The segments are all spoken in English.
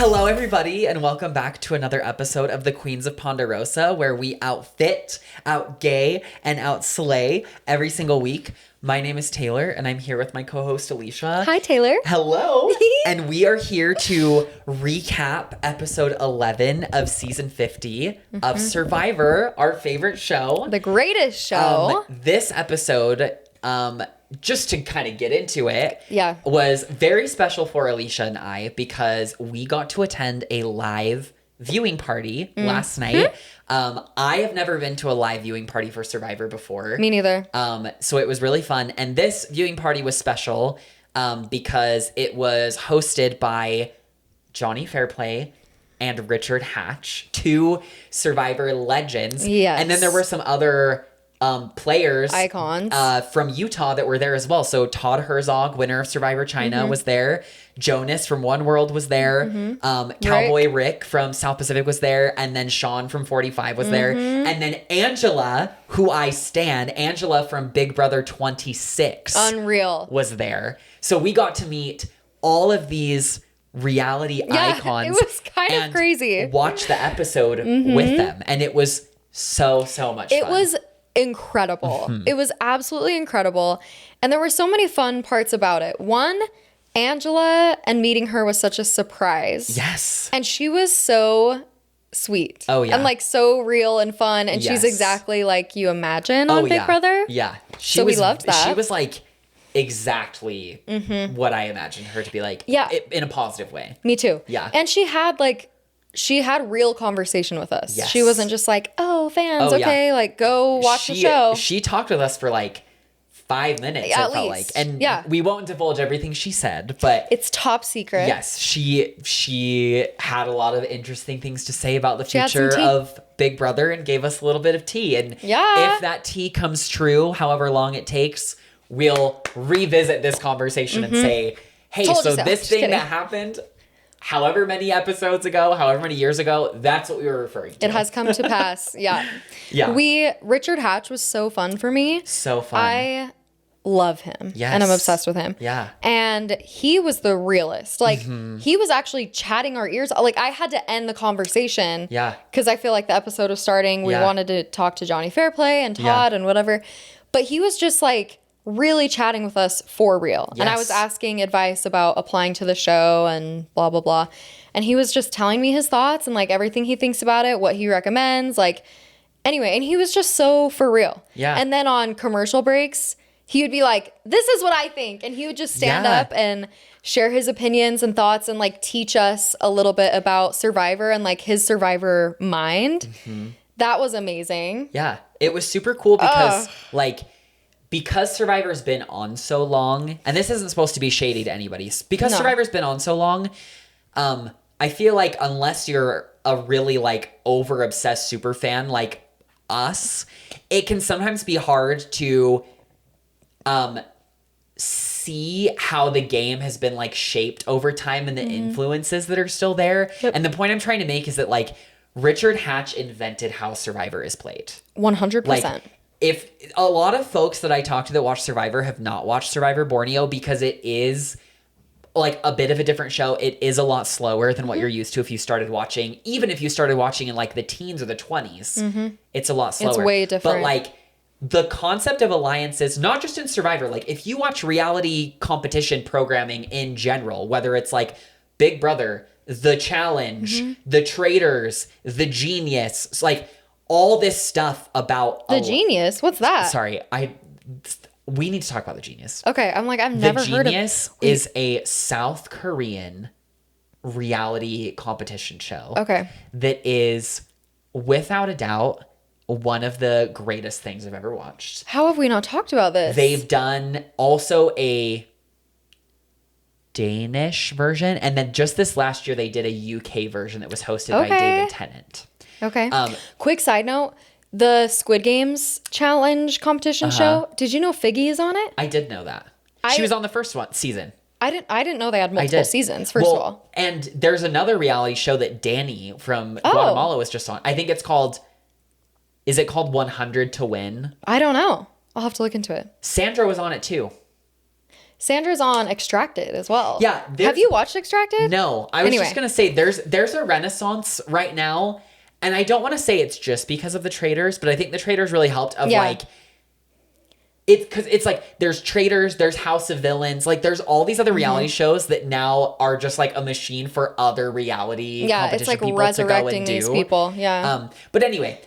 Hello, everybody, and welcome back to another episode of the Queens of Ponderosa, where we outfit, outgay, and outslay every single week. My name is Taylor, and I'm here with my co-host Alicia. Hi, Taylor. Hello. And we are here to recap episode 11 of season 50 of Survivor, our favorite show. The greatest show. This episode, just to kind of get into it, Yeah. was very special for Alicia and I because we got to attend a live viewing party last night. I have never been to a live viewing party for Survivor before. Me neither. So it was really fun. And this viewing party was special because it was hosted by Johnny Fairplay and Richard Hatch, two Survivor legends. Yes. And then there were some other players, icons from Utah that were there as well. So Todd Herzog, winner of Survivor China, was there. Jonas from One World was there. Cowboy Rick from South Pacific was there. And then Sean from 45 was there. And then Angela, who I stan, Angela from Big Brother 26 Unreal. was there. So we got to meet all of these reality icons. It was kind of crazy. Watch the episode with them. And it was so much fun. It was incredible. It was absolutely incredible. And there were so many fun parts about it. One, Angela and meeting her was such a surprise. Yes. And she was so sweet. Oh, yeah. And like so real and fun. And she's exactly like you imagine on Big Brother. Yeah. We loved that. She was like exactly what I imagined her to be like. Yeah. In a positive way. Me too. Yeah. And she had real conversation with us. Yes. She wasn't just like, oh, fans, okay, like go watch the show. She talked with us for like 5 minutes, At it felt least. like. And we won't divulge everything she said, but it's top secret. yes, she had a lot of interesting things to say about the had some future tea. of Big Brother and gave us a little bit of tea. And if that tea comes true, however long it takes, we'll revisit this conversation and say, hey, Told so you so. this Just thing kidding. that happened however many episodes ago, however many years ago, that's what we were referring to. It has come to pass. Yeah. Yeah. Richard Hatch was so fun for me. So fun. I love him. Yes. And I'm obsessed with him. Yeah. And he was the realest. Like, he was actually chatting our ears. Like, I had to end the conversation. Yeah. Because I feel like the episode was starting. We wanted to talk to Johnny Fairplay and Todd and whatever. But he was just like really chatting with us for real. Yes. And I was asking advice about applying to the show and blah, blah, blah. And he was just telling me his thoughts and like everything he thinks about it, what he recommends. Like, anyway, and he was just so for real. Yeah. And then on commercial breaks, he would be like, this is what I think. And he would just stand up and share his opinions and thoughts and like teach us a little bit about Survivor and like his Survivor mind. That was amazing. Yeah. It was super cool because because Survivor's been on so long, and this isn't supposed to be shady to anybody, because Survivor's been on so long, I feel like unless you're a really like over obsessed super fan like us, it can sometimes be hard to see how the game has been like shaped over time and the influences that are still there. And the point I'm trying to make is that like Richard Hatch invented how Survivor is played. 100%. Like, if a lot of folks that I talk to that watch Survivor have not watched Survivor Borneo because it is like a bit of a different show. It is a lot slower than what you're used to if you started watching, even if you started watching in like the teens or the 20s, it's a lot slower. It's way different. But like the concept of alliances, not just in Survivor, like if you watch reality competition programming in general, whether it's like Big Brother, The Challenge, The Traitors, The Genius, it's like all this stuff about The Genius? What's that? Sorry, we need to talk about The Genius. Okay, I'm like, I've never heard of... The Genius is a South Korean reality competition show. Okay. That is, without a doubt, one of the greatest things I've ever watched. How have we not talked about this? They've done also a Danish version, and then just this last year they did a UK version that was hosted by David Tennant. Okay. Quick side note, the Squid Games challenge competition show, did you know Figgy is on it? I did know that. She was on the first season. I didn't know they had multiple seasons, first of all. And there's another reality show that Danny from Guatemala was just on. I think it's called, is it called 100 to Win? I don't know. I'll have to look into it. Sandra was on it too. Sandra's on Extracted as well. Yeah. Have you watched Extracted? No. I was just going to say there's a renaissance right now. And I don't want to say it's just because of the Traitors, but I think the Traitors really helped like, because it's like there's Traitors, there's House of Villains, like there's all these other reality shows that now are just like a machine for other reality competition it's like people resurrecting to go and these do. people. Yeah. But anyway,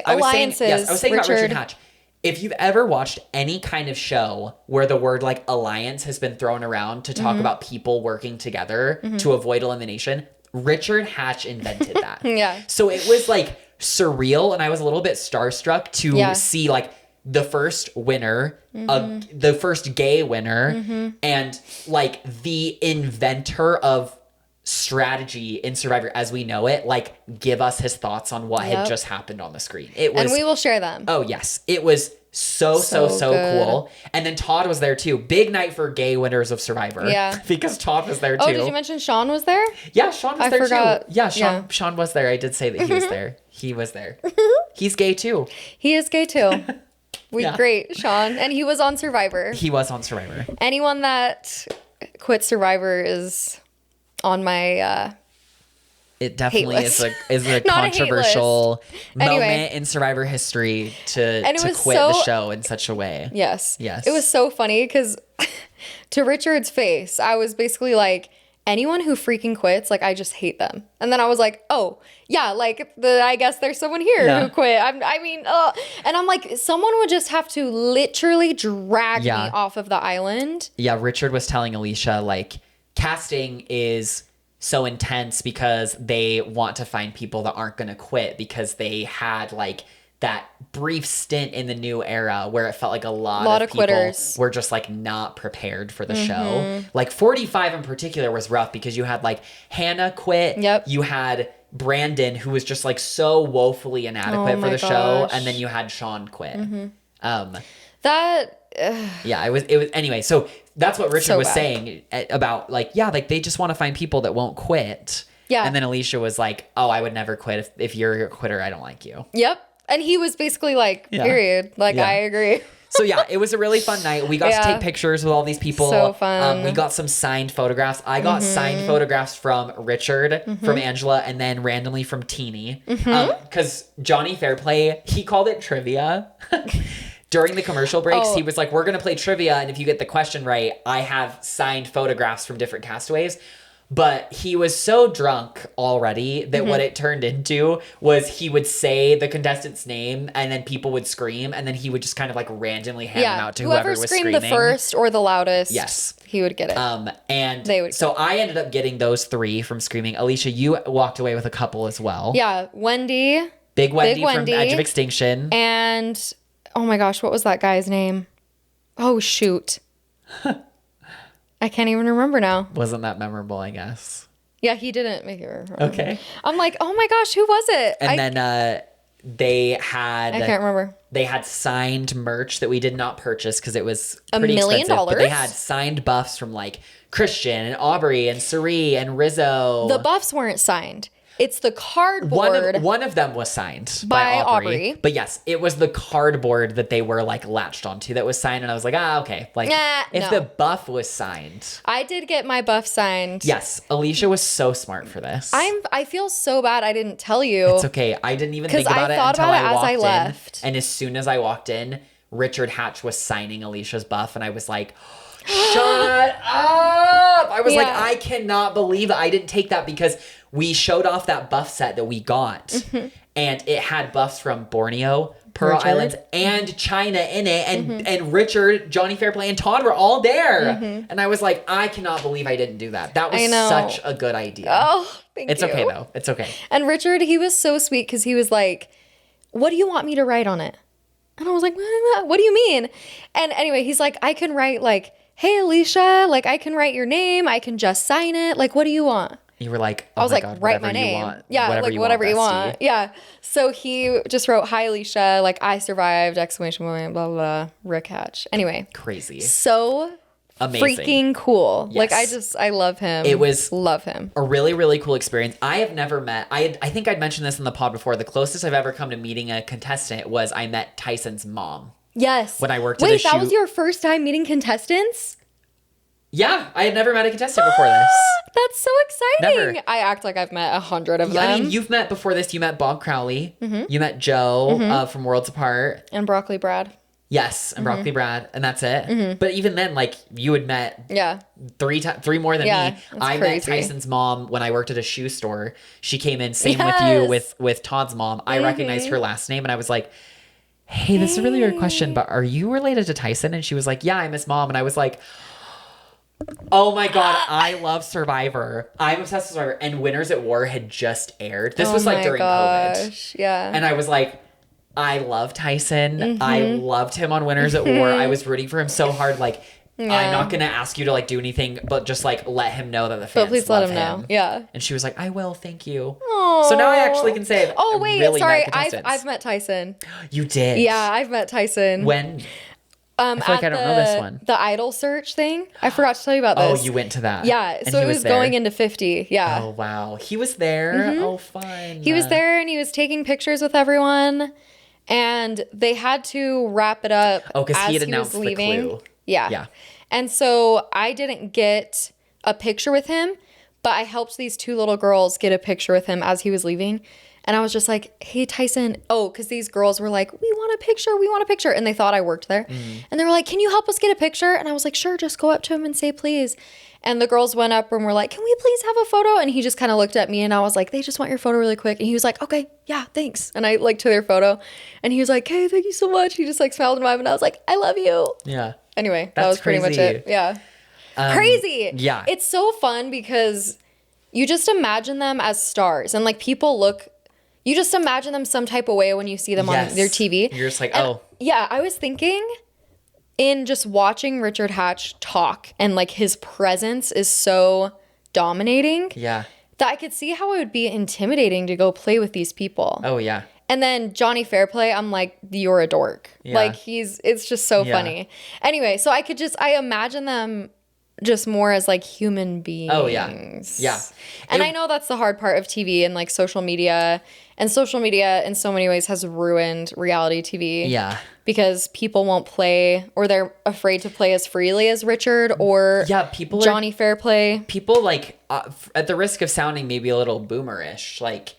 alliances. I was saying about Richard Hatch. If you've ever watched any kind of show where the word like alliance has been thrown around to talk about people working together to avoid elimination, Richard Hatch invented that. Yeah. So it was like surreal, and I was a little bit starstruck to see like the first winner, the first gay winner, and like the inventor of strategy in Survivor as we know it, like give us his thoughts on what had just happened on the screen. It was, and we will share them. Oh yes, it was so cool. And then Todd was there too. Big night for gay winners of Survivor. Yeah, because Todd was there too. Oh, did you mention Sean was there? Yeah, Sean was there too. Yeah, Sean was there. I did say that he was there. He was there. He's gay too. He is gay too. Great, Sean. And he was on Survivor. He was on Survivor. Anyone that quit Survivor is on my it definitely is a controversial moment in Survivor history to quit the show in such a way. Yes. It was so funny because to Richard's face, I was basically like, anyone who freaking quits, like, I just hate them. And then I was like, oh, yeah, like, I guess there's someone here who quit. And I'm like, someone would just have to literally drag me off of the island. Yeah, Richard was telling Alicia, like, casting is so intense because they want to find people that aren't going to quit because they had, like, that brief stint in the new era where it felt like a lot of people quitters were just like not prepared for the show. Like 45 in particular was rough because you had like Hannah quit. Yep. You had Brandon, who was just like so woefully inadequate for the show. And then you had Sean quit. Yeah, it was anyway. So that's what Richard was saying about like, like they just want to find people that won't quit. Yeah. And then Alicia was like, oh, I would never quit. If you're a quitter, I don't like you. Yep. And he was basically like, period. Like, I agree. So, yeah, it was a really fun night. We got to take pictures with all these people. So fun. We got some signed photographs. I got signed photographs from Richard, from Angela, and then randomly from Teeny. Because Johnny Fairplay, he called it trivia. During the commercial breaks, he was like, we're going to play trivia. And if you get the question right, I have signed photographs from different castaways. But he was so drunk already that what it turned into was he would say the contestant's name and then people would scream and then he would just kind of like randomly hand them out to whoever was screaming. Whoever screamed the first or the loudest, he would get it. And they would. So I ended up getting those 3 from screaming. Alicia, you walked away with a couple as well. Yeah, Wendy. Big Wendy from Edge of Extinction. And, oh my gosh, what was that guy's name? Oh, shoot. I can't even remember now. Wasn't that memorable, I guess. Yeah, he didn't make it. Okay. I'm like, oh my gosh, who was it? And then they had... I can't remember. They had signed merch that we did not purchase because it was pretty $1 million? expensive. But they had signed buffs from like Christian and Aubrey and Cirie and Rizzo. The buffs weren't signed. It's the cardboard. One of them was signed by Aubrey. But yes, it was the cardboard that they were like latched onto that was signed. And I was like, okay. Like if the buff was signed. I did get my buff signed. Yes. Alicia was so smart for this. I feel so bad I didn't tell you. It's okay. I didn't even think about it until I walked in. Left. And as soon as I walked in, Richard Hatch was signing Alicia's buff. And I was like, shut up. I was like, I cannot believe that I didn't take that because we showed off that buff set that we got, and it had buffs from Borneo, Pearl Islands, and China in it, and Richard, Johnny Fairplay, and Todd were all there. And I was like, I cannot believe I didn't do that. That was such a good idea. Oh, thank you. It's okay, though. It's okay. And Richard, he was so sweet because he was like, what do you want me to write on it? And I was like, what do you mean? And anyway, he's like, I can write like, hey, Alicia, like I can write your name. I can just sign it. Like, what do you want? You were like, oh I was my like, God, write my name. Whatever you want. Yeah. So he just wrote, hi, Alicia. Like, I survived, exclamation point, blah, blah, blah, Rick Hatch. Anyway. Crazy. So amazing. Freaking cool. Yes. Like, I love him. Love him. A really, really cool experience. I have never met, I think I'd mentioned this in the pod before. The closest I've ever come to meeting a contestant was I met Tyson's mom. Yes. When I worked at a shoot. Wait, that was your first time meeting contestants? Yeah, I had never met a contestant before this. That's so exciting. Never. I act like I've met 100 of them. I mean, you've met before this. You met Bob Crowley. You met Joe from Worlds Apart. And Broccoli Brad. Yes, and Broccoli Brad, and that's it. But even then, like, you had met three more than me. I met Tyson's mom when I worked at a shoe store. She came in, same with you, with Todd's mom. I recognized her last name, and I was like, hey, this is a really weird question, but are you related to Tyson? And she was like, yeah, I'm his mom. And I was like, oh my God, I love Survivor. I'm obsessed with Survivor. And Winners at War had just aired. This was like during COVID. Yeah. And I was like, I love Tyson. I loved him on Winners at War. I was rooting for him so hard. Like, I'm not going to ask you to like do anything, but just like let him know that the fans please love let him know. Yeah. And she was like, I will. Thank you. Aww. So now I actually can say, oh wait, really sorry. I've met Tyson. You did? Yeah, I've met Tyson. When? I feel like I don't know this one. The idol search thing. I forgot to tell you about this. Oh, you went to that. Yeah. And so it was going into 50. Yeah. Oh, wow. He was there? Oh, fun. He was there and he was taking pictures with everyone. And they had to wrap it up because he had as announced was leaving. the clue. Yeah. And so I didn't get a picture with him, but I helped these two little girls get a picture with him as he was leaving. And I was just like, hey, Tyson. Oh, because these girls were like, we want a picture. We want a picture. And they thought I worked there. And they were like, can you help us get a picture? And I was like, sure, just go up to him and say, please. And the girls went up and were like, can we please have a photo? And he just kind of looked at me and I was like, they just want your photo really quick. And he was like, okay, yeah, thanks. And I like took their photo and he was like, hey, thank you so much. He just like smiled and waved and I was like, I love you. Yeah. Anyway, that was pretty much it. Yeah. Crazy. Yeah. It's so fun because you just imagine them as stars and like you just imagine them some type of way when you see them on their TV. You're just like, and, yeah, I was thinking in just watching Richard Hatch talk and like his presence is so dominating. Yeah. That I could see how it would be intimidating to go play with these people. Oh, yeah. And then Johnny Fairplay, I'm like, you're a dork. Yeah. Like it's just so funny. Anyway, so I imagine them just more as like human beings. Oh, yeah. Yeah. And I know that's the hard part of TV and like social media. And social media in so many ways has ruined reality TV. Yeah. Because people won't play or they're afraid to play as freely as Richard or Johnny Fairplay. People like, at the risk of sounding maybe a little boomerish, like,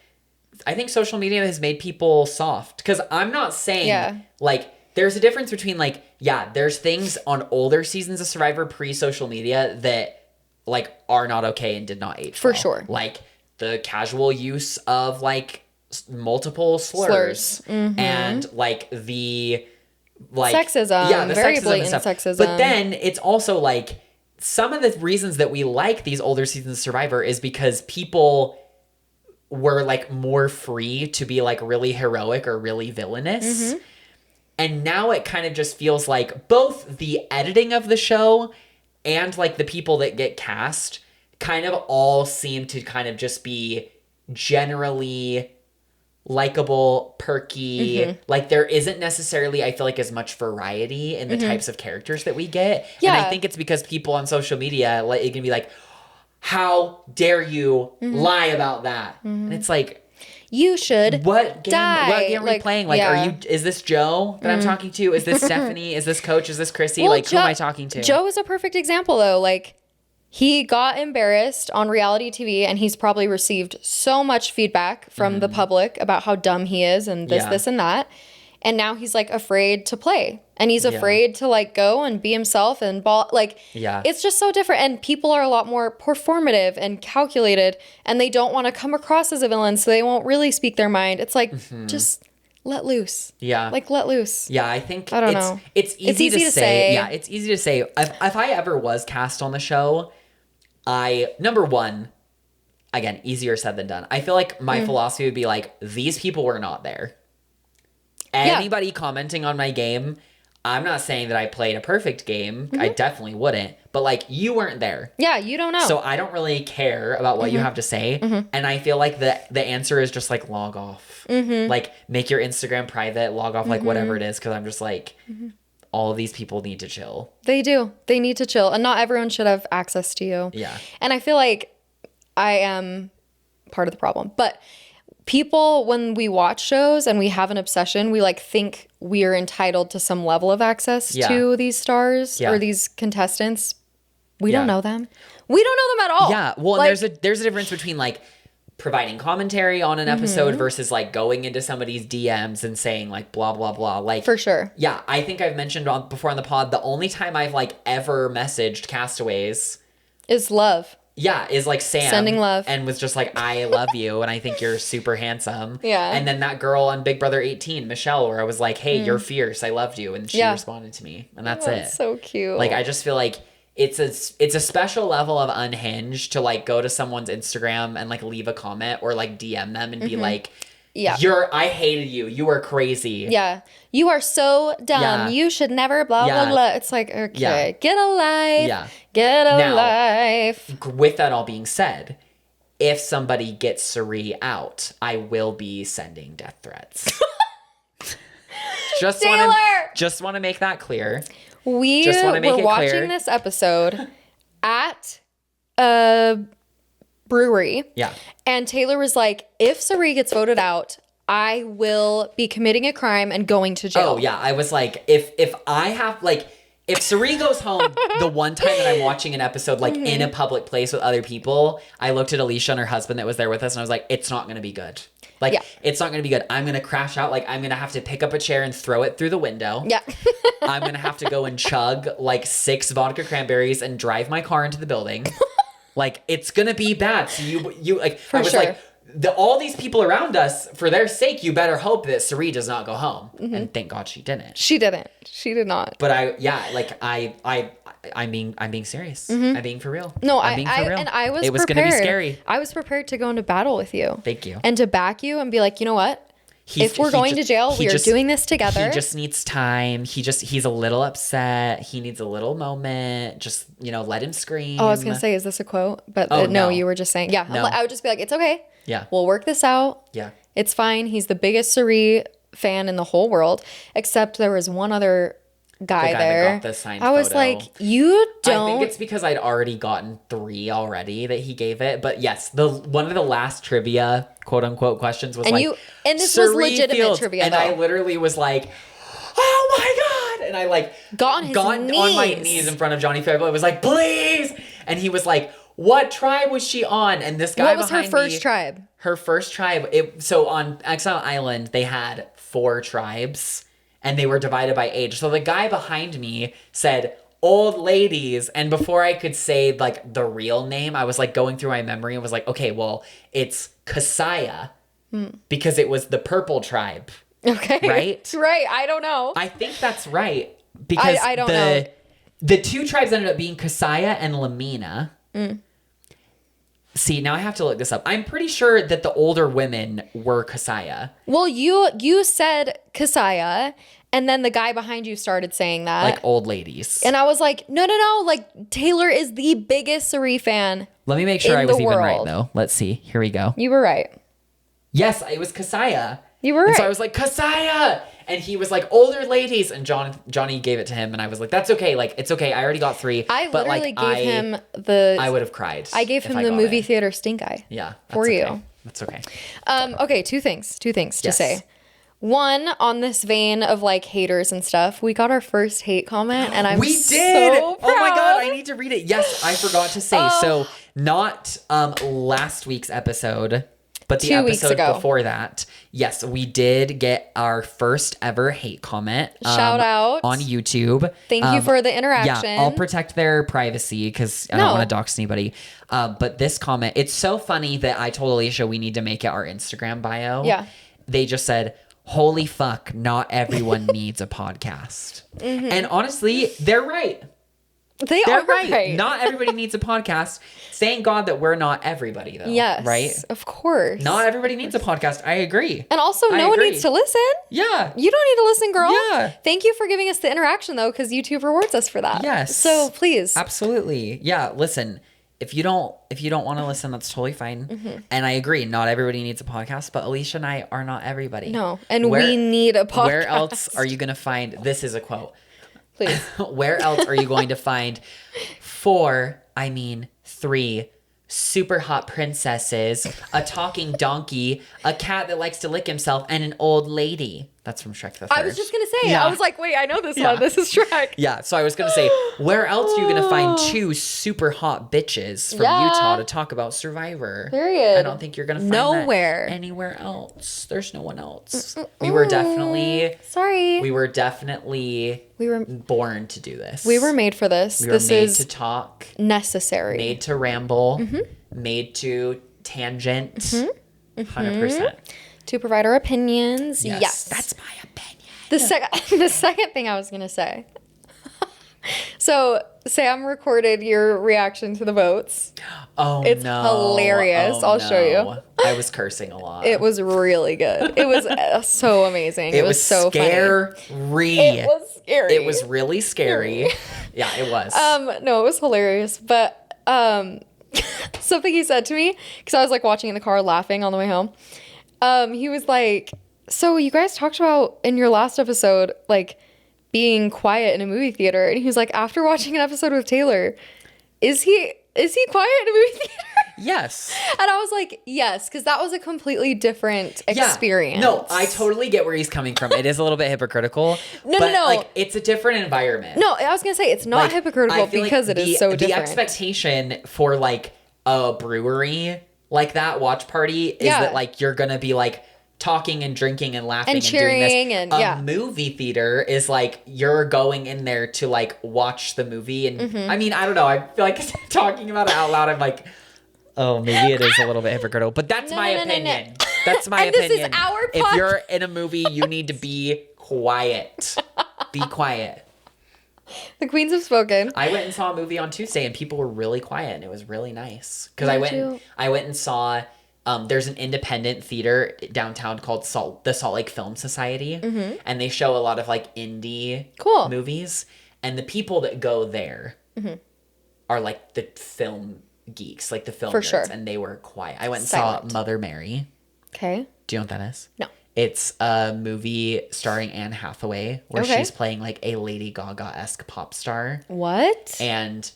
I think social media has made people soft. Because I'm not saying, like, there's a difference between, like, there's things on older seasons of Survivor pre-social media that, like, are not okay and did not age For well. sure. Like, the casual use of, like, multiple slurs. And, like, the... like sexism, the very blatant sexism. But then it's also like some of the reasons that we like these older seasons of Survivor is because people were like more free to be like really heroic or really villainous. And now it kind of just feels like both the editing of the show and like the people that get cast kind of all seem to kind of just be generally likable, perky. Like there isn't necessarily, I feel like, as much variety in the types of characters that we get. And I think it's because people on social media, like, it can be like, how dare you lie about that? And it's like, you should what game are we like, playing? Like, is this Joe that I'm talking to? Is this Stephanie? Is this Coach? Is this Chrissy? Well, like, who am I talking to? Joe is a perfect example though. Like, he got embarrassed on reality TV and he's probably received so much feedback from the public about how dumb he is and this and that. And now he's like afraid to play and he's afraid to like go and be himself and it's just so different. And people are a lot more performative and calculated and they don't want to come across as a villain. So they won't really speak their mind. It's like, just let loose. Yeah. Like let loose. Yeah. I think I don't know. It's easy to say. Yeah. It's easy to say. If I ever was cast on the show, number one, again, easier said than done. I feel like my philosophy would be like, these people were not there. Anybody commenting on my game, I'm not saying that I played a perfect game. I definitely wouldn't. But like, you weren't there. Yeah, you don't know. So I don't really care about what you have to say. And I feel like the answer is just like log off. Like make your Instagram private, log off, like whatever it is. Because I'm just like, all of these people need to chill. They do. They need to chill. And not everyone should have access to you. Yeah. And I feel like I am part of the problem. But people, when we watch shows and we have an obsession, we like think we are entitled to some level of access to these stars or these contestants We don't know them. We don't know them at all. Yeah. Well, like, and there's a difference between like providing commentary on an episode versus like going into somebody's DMs and saying like blah blah blah. Like for sure. Yeah, I think I've mentioned before on the pod, the only time I've like ever messaged castaways is love. Yeah, is like Sam sending love and was just like, I love you and I think you're super handsome. Yeah. And then that girl on Big Brother 18, Michelle, where I was like, hey, you're fierce, I loved you, and she responded to me, and that's it. So cute. Like I just feel like it's a special level of unhinged to like go to someone's Instagram and like leave a comment or like DM them and be like, I hated you. You were crazy. Yeah. You are so dumb. Yeah. You should never blah, blah, blah. It's like, okay, get a life. Yeah. Get a life. With that all being said, if somebody gets Cirie out, I will be sending death threats. Just want to make that clear. We were watching this episode at a brewery. Yeah. And Taylor was like, if Cirie gets voted out, I will be committing a crime and going to jail. Oh, yeah. I was like, if Cirie goes home the one time that I'm watching an episode, like in a public place with other people, I looked at Alicia and her husband that was there with us, and I was like, it's not going to be good. Like, it's not going to be good. I'm going to crash out. Like, I'm going to have to pick up a chair and throw it through the window. Yeah. I'm going to have to go and chug like 6 vodka cranberries and drive my car into the building. Like, it's going to be bad. So you like, for I was sure. like, all these people around us, for their sake, you better hope that Cirie does not go home. Mm-hmm. And thank God she didn't. She didn't. She did not. But I'm being serious. Mm-hmm. I'm being for real. No, I'm being for real. And I was It was going to be scary. I was prepared to go into battle with you. Thank you. And to back you and be like, you know what? If we're going to jail, we are doing this together. He just needs time. He's a little upset. He needs a little moment. Just, let him scream. Oh, I was going to say, is this a quote? But no, you were just saying, no. I would just be like, it's okay. Yeah. We'll work this out. Yeah. It's fine. He's the biggest Cirie fan in the whole world, except there was one other guy there. That got the signed I was photo. Like, you don't. I think it's because I'd already gotten 3 already that he gave it. But yes, one of the last trivia, quote unquote, questions was and this was legitimate trivia. And I literally was like, oh my God. And I like got on my knees in front of Johnny Fairplay. I was like, please. And he was like, what tribe was she on? And this guy what was her first tribe? Her first tribe. So on Exile Island, they had 4 tribes. And they were divided by age. So the guy behind me said, old ladies. And before I could say, like, the real name, I was, like, going through my memory and was like, okay, well, it's Kasaya. Because it was the purple tribe. Okay. Right? Right. I don't know. I think that's right. Because I don't know. The 2 tribes ended up being Kasaya and Lamina. See, now I have to look this up. I'm pretty sure that the older women were Kasaya. Well, you said Kasaya, and then the guy behind you started saying that. Like old ladies. And I was like, no. Like, Taylor is the biggest Cirie fan. Let me make sure I was even right, though. Let's see. Here we go. You were right. Yes, it was Kasaya. You were right. And so I was like, Kasaya! And he was like, older ladies. And Johnny gave it to him. And I was like, that's okay. Like, it's okay. I already got 3. I but literally like, gave him I would have cried. I gave him the movie theater stink eye. Yeah. For okay. you. That's okay. Okay, two things to say. One, on this vein of like haters and stuff, we got our first hate comment, and we did. So proud. Oh my God, I need to read it. Yes, I forgot to say. So not last week's episode, but the episode before that. Yes, we did get our first ever hate comment. Shout out on YouTube. Thank you for the interaction. Yeah, I'll protect their privacy because I don't want to dox anybody. But this comment, it's so funny that I told Alicia we need to make it our Instagram bio. Yeah. They just said, holy fuck, not everyone needs a podcast. Mm-hmm. And honestly, they're right. They're right. Not everybody needs a podcast. Thank God that we're not everybody, though. Yes. Right? Of course. Not everybody needs a podcast. I agree. And also, no one needs to listen. Yeah. You don't need to listen, girl. Yeah. Thank you for giving us the interaction, though, because YouTube rewards us for that. Yes. So please. Absolutely. Yeah. Listen, if you don't want to listen, that's totally fine. Mm-hmm. And I agree. Not everybody needs a podcast, but Alicia and I are not everybody. No. And we need a podcast. Where else are you going to find, this is a quote. Please. Where else are you going to find 3 super hot princesses, a talking donkey, a cat that likes to lick himself, and an old lady? That's from Shrek the Third. I was just going to say, Yeah. I was like, wait, I know this Yeah. one. This is Shrek. Yeah, so I was going to say, where else are you going to find two super hot bitches from Yeah. Utah to talk about Survivor? Period. I don't think you're going to find Nowhere. that anywhere else. There's no one else. We were definitely born to do this. We were made for this. We were this made is to talk, necessary. made to ramble, made to tangent. 100%. To provide our opinions. Yes. That's my opinion. The second thing I was going to say. So, Sam recorded your reaction to the votes. Oh, it's no. hilarious. I'll show you. I was cursing a lot. It was really good. It was so amazing. It was so scary. funny. It was scary. It was really scary. Yeah, it was. No, it was hilarious. But something he said to me, because I was like watching in the car laughing on the way home. He was like, so you guys talked about in your last episode, like being quiet in a movie theater. And he was like, after watching an episode with Taylor, is he quiet in a movie theater? Yes. And I was like, yes, because that was a completely different experience. No, I totally get where he's coming from. It is a little bit hypocritical. No. Like, it's a different environment. No, I was going to say, it's not like, hypocritical because it is so different. The expectation for like a brewery like that watch party is that like you're going to be like talking and drinking and laughing and cheering doing this. A movie theater is like you're going in there to like watch the movie. And I mean, I don't know. I feel like talking about it out loud, I'm like, oh, maybe it is a little bit hypocritical, but that's my opinion. No. That's my opinion. This is our podcast. If you're in a movie, you need to be quiet. Be quiet. The queens have spoken. I went and saw a movie on Tuesday and people were really quiet and it was really nice. Because I went and saw there's an independent theater downtown called the Salt Lake Film Society. And they show a lot of like indie movies. And the people that go there are like the film geeks, like the film nerds, sure. and they were quiet. I went and saw Mother Mary. Okay. Do you know what that is? No. It's a movie starring Anne Hathaway where she's playing like a Lady Gaga-esque pop star. What? And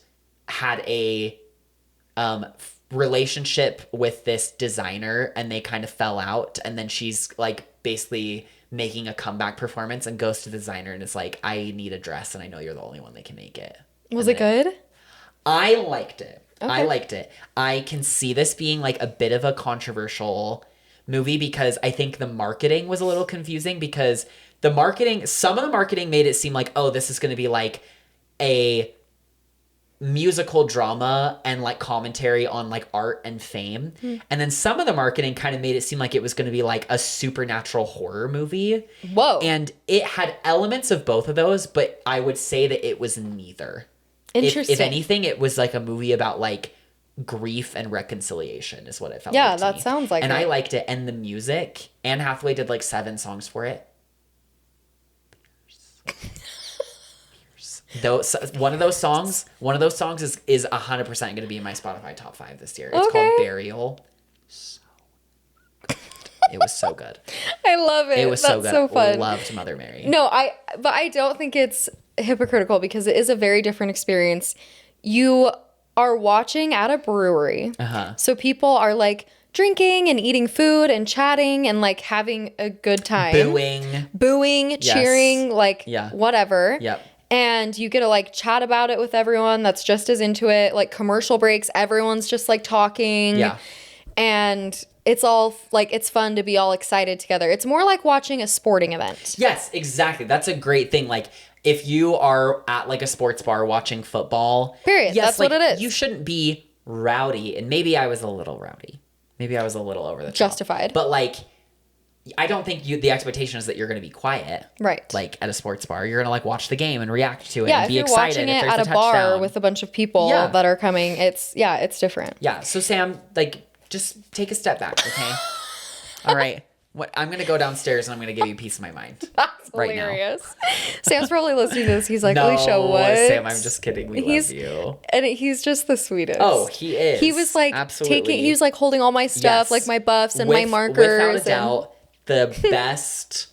had a relationship with this designer and they kind of fell out. And then she's like basically making a comeback performance and goes to the designer and is like, I need a dress and I know you're the only one that can make it. Was it good? I liked it. Okay. I liked it. I can see this being like a bit of a controversial movie because I think the marketing was a little confusing because some of the marketing made it seem like, oh, this is going to be like a musical drama and like commentary on like art and fame. And then some of the marketing kind of made it seem like it was going to be like a supernatural horror movie. Whoa. And it had elements of both of those, but I would say that it was neither. Interesting. If anything, it was like a movie about like grief and reconciliation is what it felt like. Yeah, that sounds like and it. I liked it. And the music, Anne Hathaway did like 7 songs for it. One of those songs is 100% going to be in my Spotify top 5 this year. It's called Burial. So good. It was so good. I love it. It was so good. So fun. Loved Mother Mary. No, but I don't think it's hypocritical because it is a very different experience. You are watching at a brewery. So people are like drinking and eating food and chatting and like having a good time. Booing, yes. cheering, like whatever. Yep. And you get to like chat about it with everyone that's just as into it. Like commercial breaks, everyone's just like talking. Yeah. And it's all like, it's fun to be all excited together. It's more like watching a sporting event. Yes, exactly. That's a great thing. Like if you are at like a sports bar watching football. Period. Yes, that's like, what it is. You shouldn't be rowdy. And maybe I was a little rowdy. Maybe I was a little over the top. Justified. But like, I don't think the expectation is that you're going to be quiet. Right. Like at a sports bar, you're going to like watch the game and react to it and if be you're excited. watching it if at there's a touchdown. bar with a bunch of people that are coming, it's different. Yeah. So Sam, like, just take a step back, okay? All right. I'm going to go downstairs and I'm going to give you peace of my mind. That's right hilarious. Now. Sam's probably listening to this. He's like, no, Alicia, what? Sam, I'm just kidding. We love you. And he's just the sweetest. Oh, he is. He was like absolutely. he was like holding all my stuff, like my buffs and my markers. Without a doubt, the best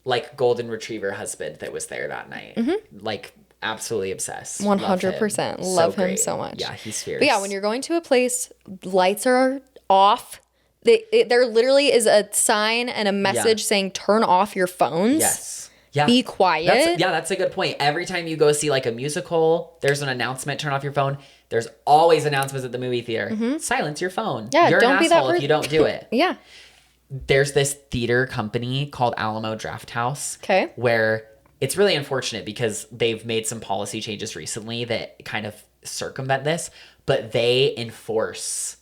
like golden retriever husband that was there that night. Like absolutely obsessed. 100%. Love him so much. Yeah, he's fierce. But yeah, when you're going to a place, lights are off. There literally is a sign and a message saying turn off your phones. Yes. Yeah. Be quiet. That's a good point. Every time you go see like a musical, there's an announcement, turn off your phone. There's always announcements at the movie theater. Silence your phone. Yeah, You're don't an be that asshole if you don't do it. Yeah. There's this theater company called Alamo Drafthouse. Okay. Where it's really unfortunate because they've made some policy changes recently that kind of circumvent this, but they enforce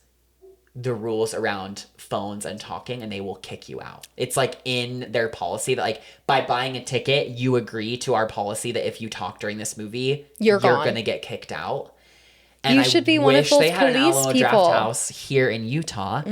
the rules around phones and talking, and they will kick you out. It's like in their policy that like by buying a ticket, you agree to our policy that if you talk during this movie, you're going to get kicked out. And you should be one of those police people. They had an Alamo Drafthouse here in Utah.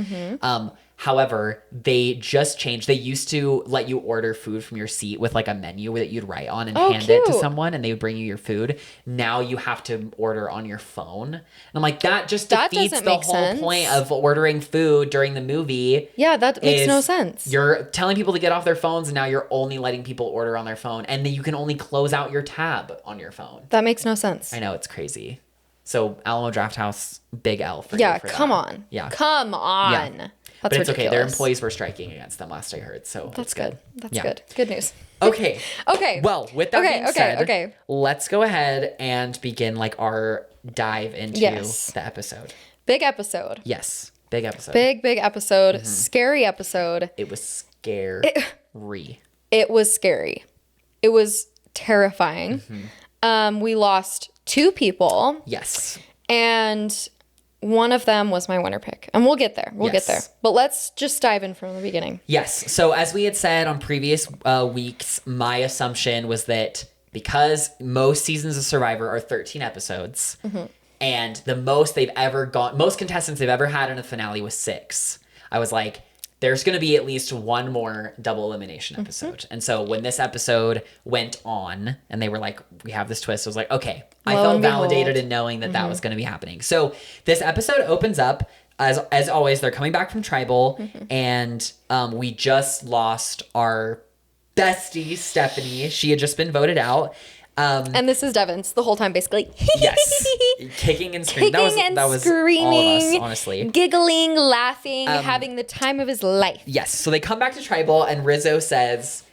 However, they just changed. They used to let you order food from your seat with like a menu that you'd write on and hand it to someone, and they would bring you your food. Now you have to order on your phone. And I'm like, that just defeats the whole point of ordering food during the movie. Yeah, that makes no sense. You're telling people to get off their phones, and now you're only letting people order on their phone, and then you can only close out your tab on your phone. That makes no sense. I know, it's crazy. So Alamo Drafthouse, big L for you for come that. on. Yeah. Come on. Yeah. That's but it's ridiculous. okay. Their employees were striking against them last I heard. So that's good. That's good. Good news. Okay. Okay. Well, with that being said, let's go ahead and begin like our dive into the episode. Big episode. Yes. Big episode. Big episode. Scary episode. It was scary. It was scary. It was terrifying. We lost 2 people. Yes. And one of them was my winner pick. And we'll get there. We'll get there. But let's just dive in from the beginning. Yes. So as we had said on previous weeks, my assumption was that because most seasons of Survivor are 13 episodes, and the most contestants they've ever had in a finale was 6, I was like, there's going to be at least one more double elimination episode. And so when this episode went on and they were like, we have this twist, I was like, okay, I felt validated in knowing that that was going to be happening. So this episode opens up, as always, they're coming back from Tribal, and we just lost our bestie, Stephanie. She had just been voted out. And this is Devon's the whole time, basically. Yes. Kicking and screaming. That was screaming, all of us, honestly. Giggling, laughing, having the time of his life. Yes. So they come back to Tribal, and Rizzo says,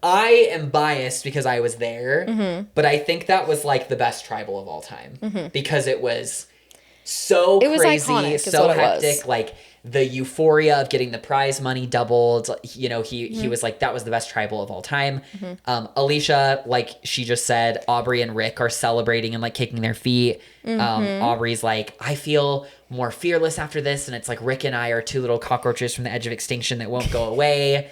I am biased because I was there, but I think that was like the best Tribal of all time because it was so crazy, iconic, so hectic, like the euphoria of getting the prize money doubled. He was like, that was the best Tribal of all time. Alicia, like she just said, Aubrey and Rick are celebrating and like kicking their feet. Aubrey's like, I feel more fearless after this. And it's like, Rick and I are 2 little cockroaches from the edge of extinction that won't go away.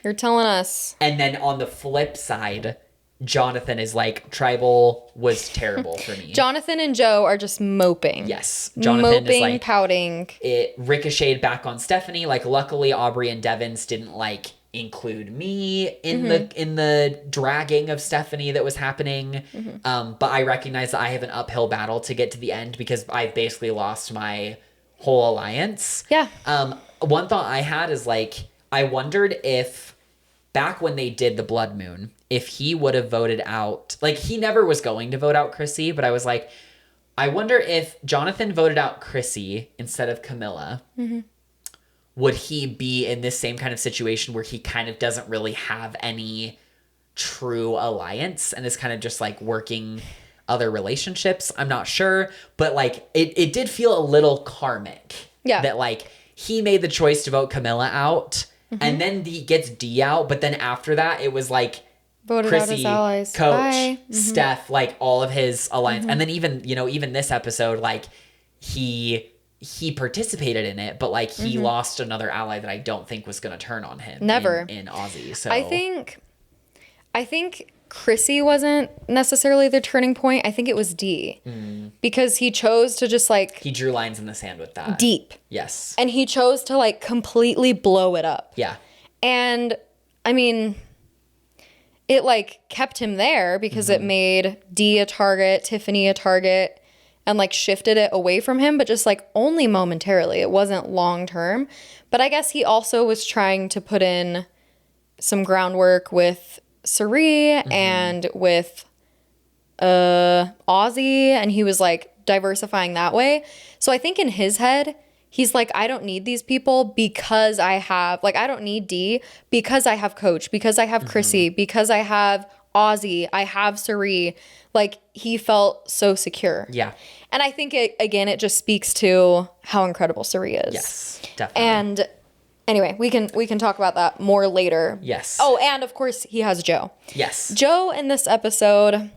You're telling us. And then on the flip side, Jonathan is like, Tribal was terrible for me. Jonathan and Joe are just moping. Yes. Jonathan is like, pouting. It ricocheted back on Stephanie. Like, luckily, Aubrey and Devins didn't like include me in the dragging of Stephanie that was happening. But I recognize that I have an uphill battle to get to the end because I've basically lost my whole alliance. Yeah. One thought I had is like, I wondered if back when they did the Blood Moon, if he would have voted out, like he never was going to vote out Chrissy, but I was like, I wonder if Jonathan voted out Chrissy instead of Camilla, would he be in this same kind of situation where he kind of doesn't really have any true alliance and is kind of just like working other relationships? I'm not sure, but like it did feel a little karmic. Yeah. That like he made the choice to vote Camilla out and then he gets D out, but then after that it was like voted Chrissy, out his allies. Coach, Steph, like all of his alliance. And then even this episode, like he participated in it, but like he lost another ally that I don't think was going to turn on him. Never. In Aussie. So I think Chrissy wasn't necessarily the turning point. I think it was D. Because he chose to just like... He drew lines in the sand with that. Deep. Yes. And he chose to like completely blow it up. Yeah. And I mean, it like kept him there because it made D a target, Tiffany a target, and like shifted it away from him, but just like only momentarily. It wasn't long term. But I guess he also was trying to put in some groundwork with Cirie and with Aussie, and he was like diversifying that way. So I think in his head, he's like, I don't need these people because I have, like, I don't need D because I have Coach, because I have Chrissy, because I have Aussie, I have Cirie. Like, he felt so secure. Yeah. And I think, it just speaks to how incredible Cirie is. Yes, definitely. And anyway, we can talk about that more later. Yes. Oh, and of course, he has Joe. Yes. Joe in this episode,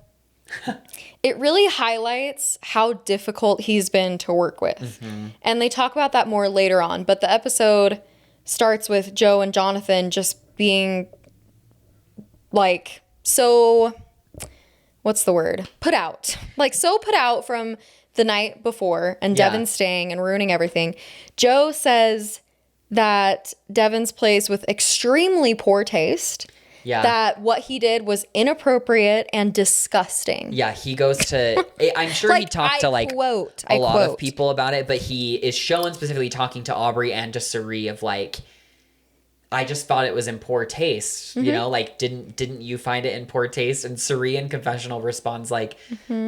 it really highlights how difficult he's been to work with. And they talk about that more later on. But the episode starts with Joe and Jonathan just being like so, what's the word? Put out. Like so put out from the night before and Devin staying and ruining everything. Joe says that Devin's plays with extremely poor taste. Yeah. That what he did was inappropriate and disgusting. Yeah, he goes to, I'm sure he talked to like a lot of people about it, but he is shown specifically talking to Aubrey and to Cirie of like, I just thought it was in poor taste, you know, like didn't you find it in poor taste? And Cirie in confessional responds like,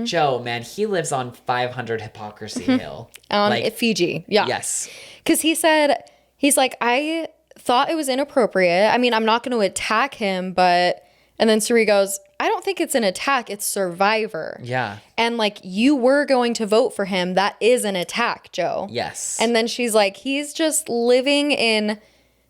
Joe, man, he lives on 500 Hypocrisy Hill. Like, Fiji. Yeah. Yes. Because he's like, I thought it was inappropriate. I mean, I'm not going to attack him, but, and then Cirie goes, I don't think it's an attack. It's Survivor. Yeah. And like, you were going to vote for him. That is an attack, Joe. Yes. And then she's like, he's just living in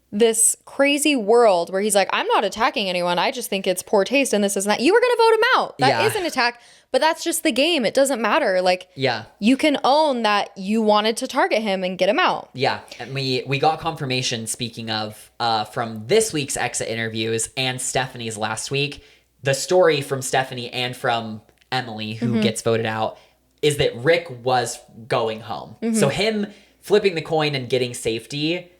this crazy world where he's like, I'm not attacking anyone. I just think it's poor taste and this is that. You were going to vote him out. That is an attack, but that's just the game. It doesn't matter. Like, you can own that you wanted to target him and get him out. Yeah. And we got confirmation, speaking of, from this week's exit interviews and Stephanie's last week, the story from Stephanie and from Emily, who gets voted out, is that Rick was going home. So him flipping the coin and getting safety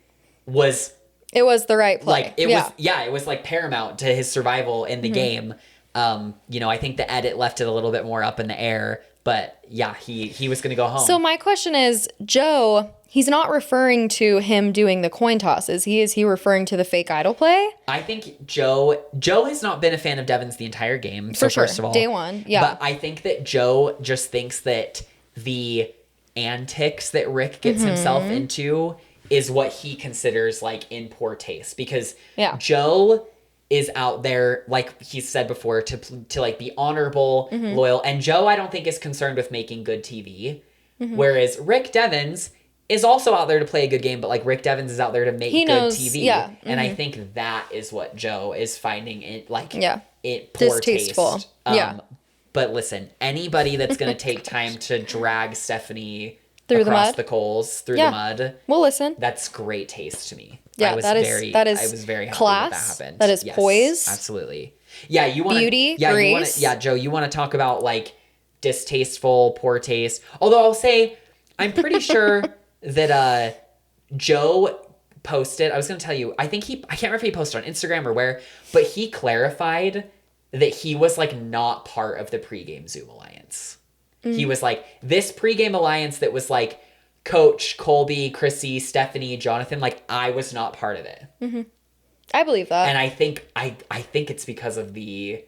was... It was the right play. Like it was like paramount to his survival in the game. You know, I think the edit left it a little bit more up in the air, but yeah, he was going to go home. So my question is, Joe, he's not referring to him doing the coin tosses. Is he referring to the fake idol play? I think Joe has not been a fan of Devin's the entire game. So For sure. First of all, Day one. Yeah. But I think that Joe just thinks that the antics that Rick gets himself into is what he considers like in poor taste, because Joe is out there, like he said before, to like be honorable, loyal, and Joe I don't think is concerned with making good TV, whereas Rick Devens is also out there to play a good game, but like Rick Devens is out there to make good TV, and I think that is what Joe is finding it like it poor distasteful. Taste. But listen, anybody that's gonna take time to drag Stephanie across the coals, through the mud. We'll listen. That's great taste to me. Yeah, I was very happy class. That happened. That is poise. Absolutely. Yeah, you want beauty, grace. Joe, you want to talk about like distasteful, poor taste. Although I'll say, I'm pretty sure that Joe posted. I was going to tell you. I can't remember if he posted on Instagram or where, but he clarified that he was like not part of the pregame Zoom alliance. He was like, this pregame alliance that was like Coach, Colby, Chrissy, Stephanie, Jonathan, like I was not part of it. I believe that. And I think it's because of the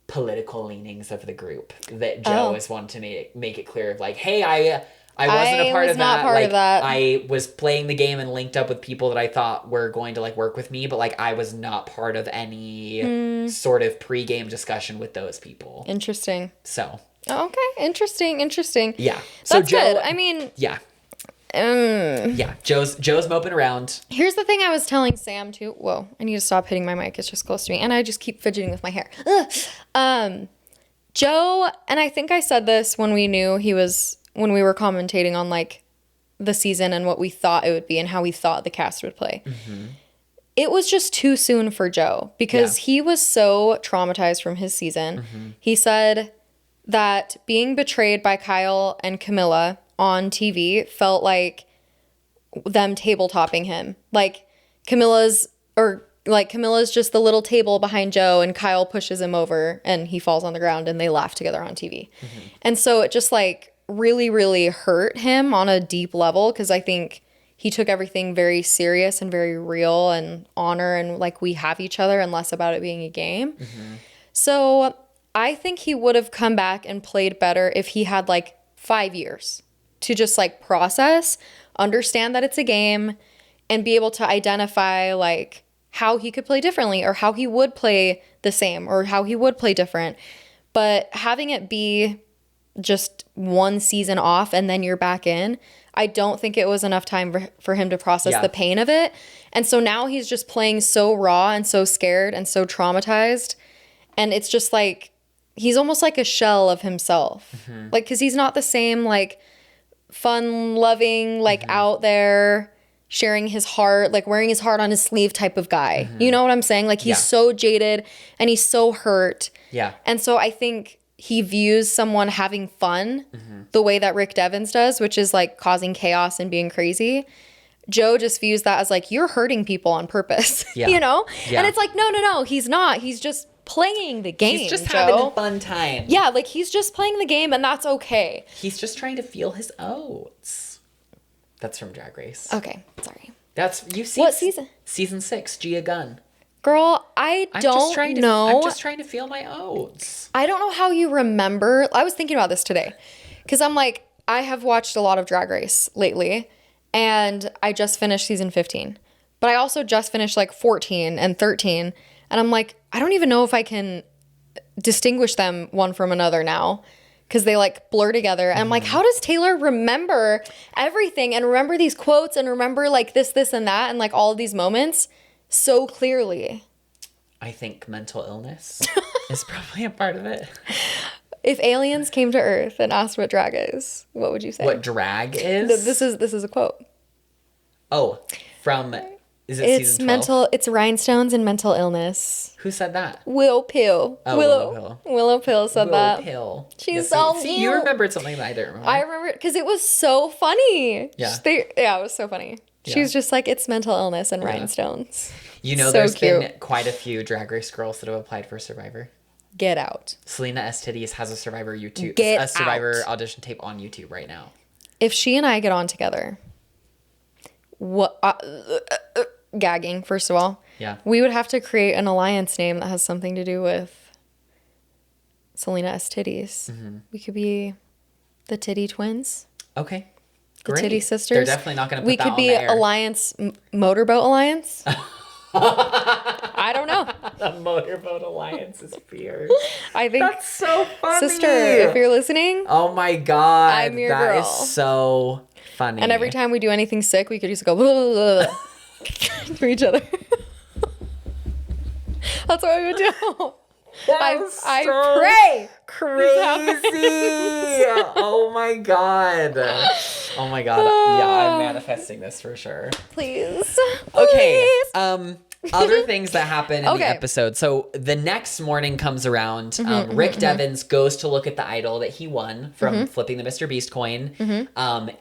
political leanings of the group that Joe is wanting to make it clear of like, hey, I wasn't a part of that. I was playing the game and linked up with people that I thought were going to like work with me, but like I was not part of any sort of pregame discussion with those people. Interesting. So. Okay, interesting. Yeah. So that's Joe, good. I mean, yeah. Joe's moping around. Here's the thing I was telling Sam too. Whoa, I need to stop hitting my mic. It's just close to me, and I just keep fidgeting with my hair. Joe, and I think I said this when we were commentating on like the season and what we thought it would be and how we thought the cast would play. It was just too soon for Joe because he was so traumatized from his season. He said that being betrayed by Kyle and Camilla on TV felt like them tabletopping him. Like Camilla's just the little table behind Joe and Kyle pushes him over and he falls on the ground and they laugh together on TV. And so it just like really, really hurt him on a deep level because I think he took everything very serious and very real and honor and like we have each other and less about it being a game. So I think he would have come back and played better if he had like 5 years to just like process, understand that it's a game, and be able to identify like how he could play differently or how he would play the same or how he would play different. But having it be just one season off and then you're back in, I don't think it was enough time for him to process the pain of it. And so now he's just playing so raw and so scared and so traumatized. And it's just like, he's almost like a shell of himself. Like, because he's not the same like fun loving, like out there sharing his heart, like wearing his heart on his sleeve type of guy. You know what I'm saying? Like he's so jaded and he's so hurt. Yeah. And so I think he views someone having fun the way that Rick Devens does, which is like causing chaos and being crazy. Joe just views that as like, you're hurting people on purpose, you know? And it's like, no, he's not. He's just playing the game, He's just Joe. having a fun time. Yeah, like he's just playing the game and that's okay. He's just trying to feel his oats. That's from Drag Race. Okay, sorry. That's, you see. What season? Season 6, Gia Gunn. Girl, I don't know. I'm just trying to feel my oats. I don't know how you remember. I was thinking about this today because I'm like, I have watched a lot of Drag Race lately and I just finished season 15. But I also just finished like 14 and 13. And I'm like, I don't even know if I can distinguish them one from another now because they like blur together. And I'm like, how does Taylor remember everything and remember these quotes and remember like this, and that and like all of these moments so clearly? I think mental illness is probably a part of it. If aliens came to Earth and asked what drag is, what would you say? What drag is? This is a quote. Oh, from, is it It's season 12? it's rhinestones and mental illness. Who said that? Will Pill. Oh, Willow Pill. Willow Pill said that. Pill. She's so see, you cute. remembered something that I didn't remember. I remember because it was so funny. Yeah. It was so funny. She was just like, it's mental illness and Yeah. rhinestones. You know, So there's cute. been quite a few Drag Race girls that have applied for Survivor. Get out. Selena Estidis has a Survivor Get audition tape on YouTube right now. If she and I get on together, what? Gagging, first of all. Yeah. We would have to create an alliance name that has something to do with Selena Estidis. We could be the Titty Twins. Okay. The Great. Titty Sisters. They're definitely not going to put We that could on be the air. Alliance, Motorboat Alliance. I don't know. The Motorboat Alliance is fierce. I think, That's so funny. sister, if you're listening, Oh my God. I'm your That girl. is so funny. and every time we do anything sick, we could just go blah, blah, blah, to each other. That's what we would do. I pray. Crazy. Oh my God. Oh my God. Yeah, I'm manifesting this for sure. Please. Okay. Please. Other things that happen in Okay. the episode. So the next morning comes around. Rick Devens goes to look at the idol that he won from flipping the Mr. Beast coin.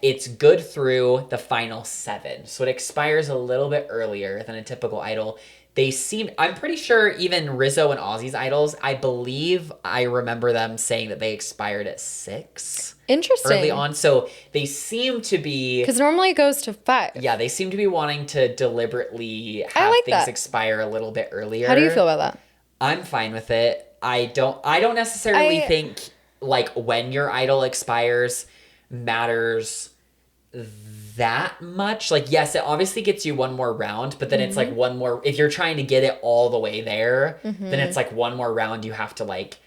It's good through the final 7. So it expires a little bit earlier than a typical idol. I'm pretty sure even Rizzo and Ozzy's idols, I believe I remember them saying that they expired at 6 Interesting. early on. So they seem to be... Because normally it goes to 5. Yeah, they seem to be wanting to deliberately I have like things that. expire a little bit earlier. How do you feel about that? I'm fine with it. I don't necessarily think like when your idol expires matters that much. Like, yes, it obviously gets you one more round, but then it's like one more, if you're trying to get it all the way there, then it's like one more round you have to like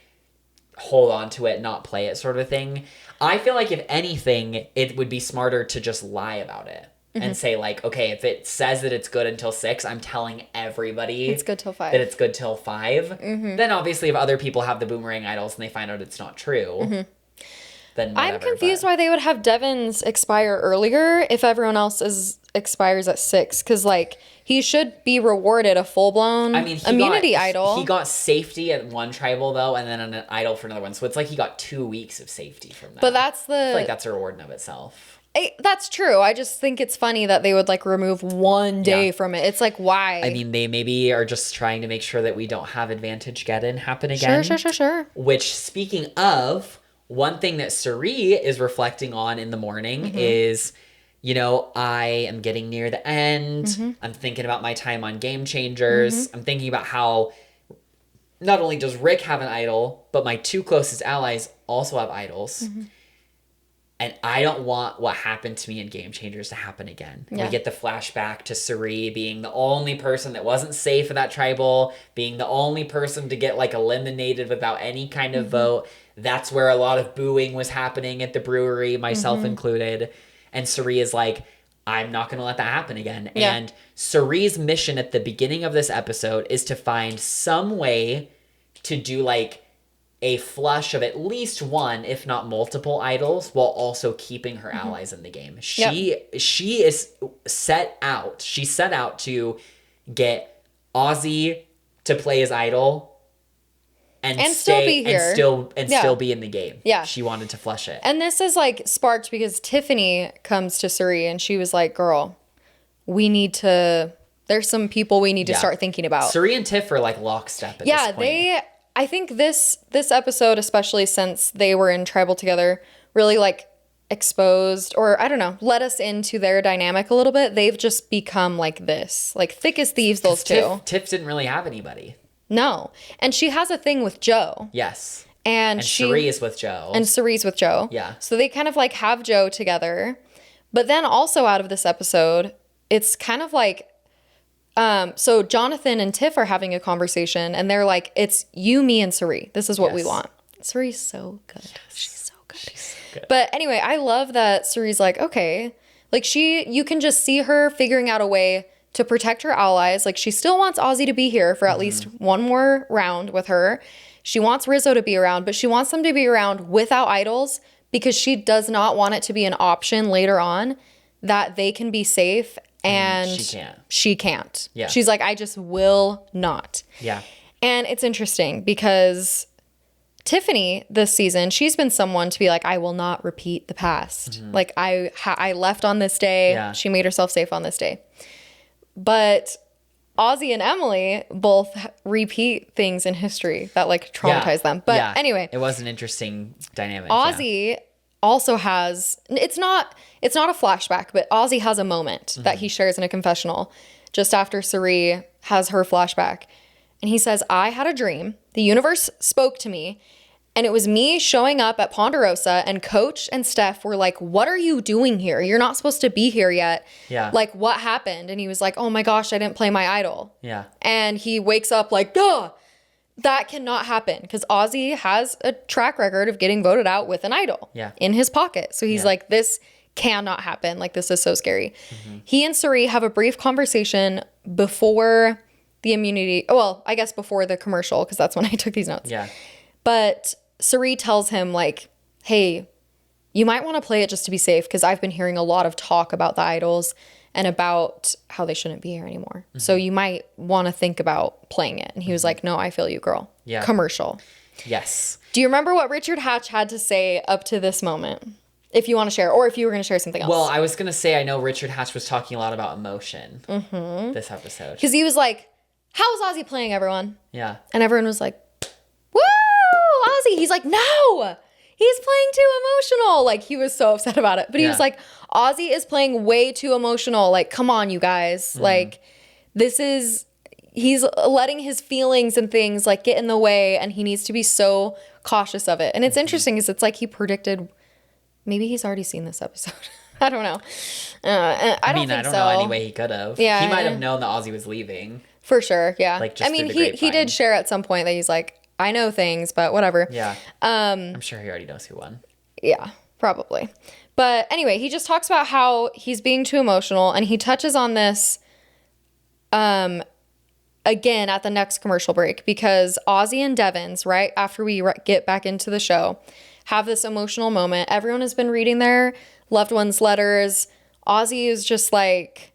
hold on to it, not play it sort of thing. I feel like if anything, it would be smarter to just lie about it and say like, okay, if it says that it's good until 6, I'm telling everybody It's good till 5. that it's good till 5. Then obviously if other people have the boomerang idols and they find out it's not true, then whatever. I'm confused why they would have Devens expire earlier if everyone else expires at 6. Because, like, he should be rewarded a full-blown immunity idol. He got safety at one tribal, though, and then an idol for another one. So it's like he got 2 weeks of safety from that. But that's I feel like that's a reward in of itself. That's true. I just think it's funny that they would, like, remove one day from it. It's like, why? I mean, they maybe are just trying to make sure that we don't have Advantage Get-In happen again. Sure. Which, speaking of... One thing that Cirie is reflecting on in the morning is, you know, I am getting near the end. I'm thinking about my time on Game Changers. I'm thinking about how not only does Rick have an idol, but my 2 closest allies also have idols. Mm-hmm. And I don't want what happened to me in Game Changers to happen again. Yeah. We get the flashback to Cirie being the only person that wasn't safe in that tribal, being the only person to get like eliminated without any kind of vote. That's where a lot of booing was happening at the brewery, myself included. And Cirie is like, I'm not going to let that happen again. Yeah. And Cirie's mission at the beginning of this episode is to find some way to do like a flush of at least one, if not multiple idols, while also keeping her allies in the game. She set out to get Ozzy to play his idol and still be here. And still be in the game. Yeah. She wanted to flush it. And this is like sparked because Tiffany comes to Cirie and she was like, girl, there's some people we need to start thinking about. Cirie and Tiff are like lockstep at this point. I think this episode, especially since they were in tribal together, really like exposed, or I don't know, let us into their dynamic a little bit. They've just become like this, like thick as thieves, those two. Tiff didn't really have anybody. No. And she has a thing with Joe. Yes. And Cirie is with Joe. And Cirie's with Joe. Yeah. So they kind of like have Joe together. But then also out of this episode, it's kind of like, so Jonathan and Tiff are having a conversation and they're like, it's you, me, and Cirie. This is what we want. Cirie's so good. Yes. She's so good. But anyway, I love that Cirie's like, okay, like you can just see her figuring out a way to protect her allies. Like she still wants Ozzy to be here for at least one more round with her. She wants Rizzo to be around, but she wants them to be around without idols because she does not want it to be an option later on that they can be safe. And she can't. Yeah. She's like, I just will not. Yeah. And it's interesting because Tiffany this season, she's been someone to be like, I will not repeat the past. Mm-hmm. Like I left on this day. Yeah. She made herself safe on this day. But Ozzy and Emily both repeat things in history that like traumatize them. But anyway. It was an interesting dynamic. Ozzy also has, it's not a flashback, but Ozzy has a moment that he shares in a confessional just after Cirie has her flashback. And he says, I had a dream. The universe spoke to me. And it was me showing up at Ponderosa and Coach and Steph were like, what are you doing here? You're not supposed to be here yet. Yeah. Like, what happened? And he was like, oh my gosh, I didn't play my idol. Yeah. And he wakes up like, duh. That cannot happen because Ozzy has a track record of getting voted out with an idol in his pocket. So he's like, this cannot happen. Like, this is so scary. Mm-hmm. He and Cirie have a brief conversation before the immunity. Well, I guess before the commercial because that's when I took these notes. Yeah. But Cirie tells him like, hey, you might want to play it just to be safe because I've been hearing a lot of talk about the idols and about how they shouldn't be here anymore. Mm-hmm. So you might want to think about playing it. And he was like, no, I feel you, girl. Yeah. Commercial. Yes. Do you remember what Richard Hatch had to say up to this moment? If you want to share, or if you were going to share something else. Well, I was going to say, I know Richard Hatch was talking a lot about emotion this episode. Because he was like, how's Ozzy playing, everyone? Yeah. And everyone was like, woo, Ozzy. He's like, no. He's playing too emotional. Like, he was so upset about it. But he was like, Ozzy is playing way too emotional. Like, come on, you guys. Like, he's letting his feelings and things, like, get in the way. And he needs to be so cautious of it. And it's interesting because it's like he predicted, maybe he's already seen this episode. I don't know. I don't know any way he could have. Yeah. He might have known that Ozzy was leaving. For sure, yeah. Like, just he did share at some point that he's like, I know things, but whatever. Yeah. I'm sure he already knows who won. Yeah, probably. But anyway, he just talks about how he's being too emotional, and he touches on this again at the next commercial break because Ozzy and Devins, right after we get back into the show, have this emotional moment. Everyone has been reading their loved ones' letters. Ozzy is just like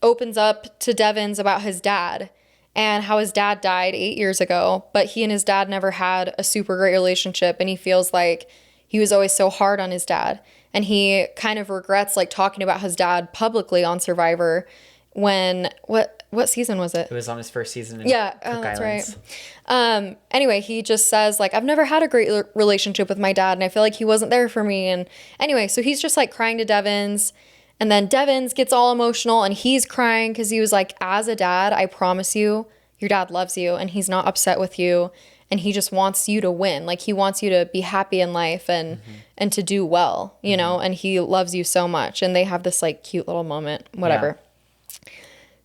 opens up to Devins about his dad and how his dad died 8 years ago, but he and his dad never had a super great relationship, and he feels like he was always so hard on his dad, and he kind of regrets like talking about his dad publicly on Survivor when what season was it? It was on his first season in Cook Islands. Right. Anyway, he just says like, I've never had a great relationship with my dad, and I feel like he wasn't there for me. And anyway, so he's just like crying to Devins. And then Devins gets all emotional and he's crying because he was like, as a dad, I promise you, your dad loves you and he's not upset with you and he just wants you to win. Like he wants you to be happy in life and to do well, you know, and he loves you so much. And they have this like cute little moment, whatever. Yeah.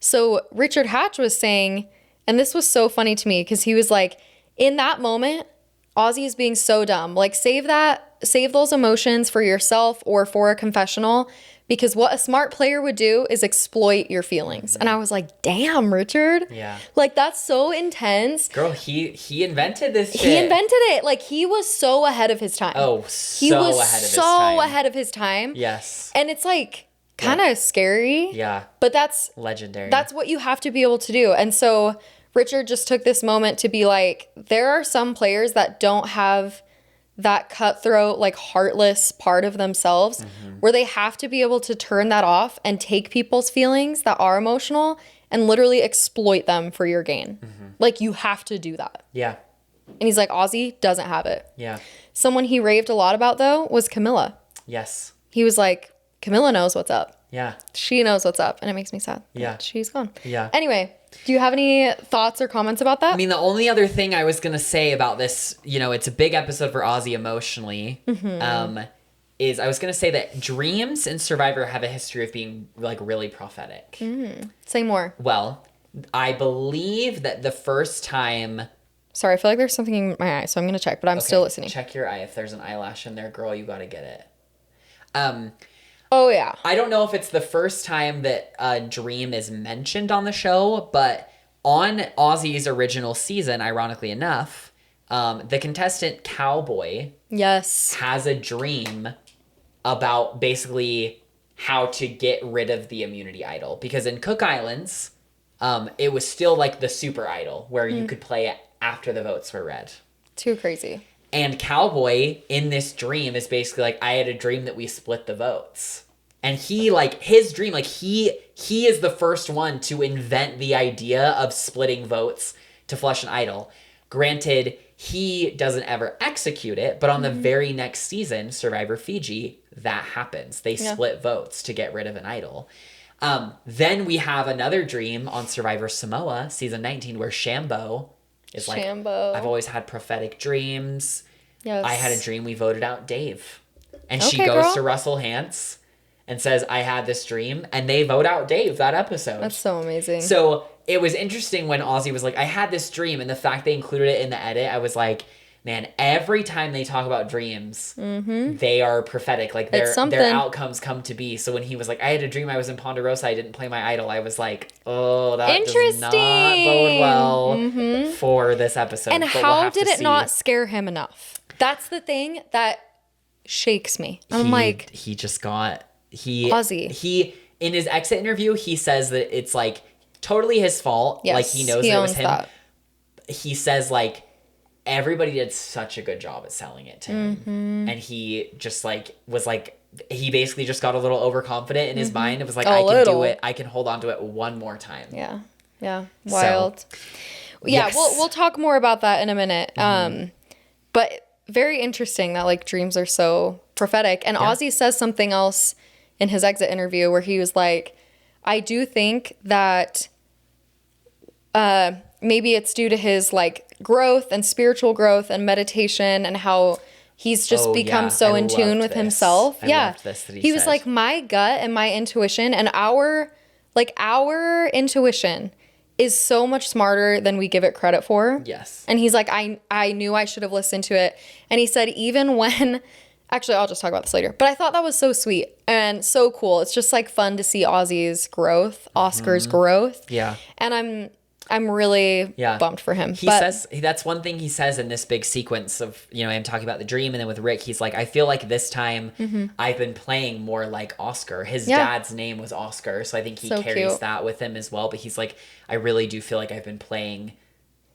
So Richard Hatch was saying, and this was so funny to me because he was like, in that moment, Ozzy is being so dumb. Like save those emotions for yourself or for a confessional, because what a smart player would do is exploit your feelings. And I was like, damn, Richard. Yeah. Like, that's so intense. Girl, he invented this shit. He invented it. Like, he was so ahead of his time. Oh, he was so ahead of his time. Yes. And it's like kind of scary. Yeah. But that's legendary. That's what you have to be able to do. And so Richard just took this moment to be like, there are some players that don't have that cutthroat, like heartless part of themselves where they have to be able to turn that off and take people's feelings that are emotional and literally exploit them for your gain. Like you have to do that. Yeah. And he's like, Ozzy doesn't have it. Yeah. Someone he raved a lot about though was Camilla. Yes. He was like, Camilla knows what's up. Yeah. She knows what's up. And it makes me sad. Yeah. She's gone. Yeah. Anyway, do you have any thoughts or comments about that? I mean, the only other thing I was going to say about this, you know, it's a big episode for Ozzy emotionally, is I was going to say that dreams in Survivor have a history of being, like, really prophetic. Say more. Well, I believe that the first time... Sorry, I feel like there's something in my eye, so I'm going to check, but I'm still listening. Check your eye. If there's an eyelash in there, girl, you got to get it. Oh, yeah. I don't know if it's the first time that a dream is mentioned on the show, but on Ozzy's original season, ironically enough, the contestant Cowboy has a dream about basically how to get rid of the immunity idol. Because in Cook Islands, it was still like the super idol where you could play it after the votes were read. Too crazy. And Cowboy in this dream is basically like, I had a dream that we split the votes. And he, like, his dream, like, he is the first one to invent the idea of splitting votes to flush an idol. Granted, he doesn't ever execute it, but on the very next season, Survivor Fiji, that happens. They split votes to get rid of an idol. Then we have another dream on Survivor Samoa, season 19, where Shambo is like, I've always had prophetic dreams. Yes. I had a dream we voted out Dave. And she goes to Russell Hantz and says, I had this dream. And they vote out Dave that episode. That's so amazing. So it was interesting when Ozzy was like, I had this dream. And the fact they included it in the edit, I was like, man, every time they talk about dreams, they are prophetic. Like their outcomes come to be. So when he was like, I had a dream I was in Ponderosa, I didn't play my idol, I was like, oh, that does not bode well for this episode. And how did it not scare him enough? That's the thing that shakes me. I'm like, Ozzy. He in his exit interview, he says that it's like totally his fault. Yes, like he knows it was him. That. He says like, everybody did such a good job at selling it to him. And he just like was like, he basically just got a little overconfident in his mind. It was like, I can do it. I can hold on to it one more time. Yeah. Yeah. Wild. So, yeah. Yes. We'll talk more about that in a minute. But very interesting that like dreams are so prophetic. And Ozzy says something else in his exit interview where he was like, I do think that maybe it's due to his like growth and spiritual growth and meditation and how he's just become so in tune with himself. He was like, my gut and my intuition and our intuition is so much smarter than we give it credit for. Yes. And he's like, I knew I should have listened to it. And he said, even when, actually, I'll just talk about this later, but I thought that was so sweet and so cool. It's just like fun to see Ozzy's growth, Oscar's growth. Yeah. And I'm really bummed for him. He says, that's one thing he says in this big sequence of, you know, him talking about the dream. And then with Rick, he's like, I feel like this time I've been playing more like Oscar. His dad's name was Oscar. So I think he carries that with him as well. But he's like, I really do feel like I've been playing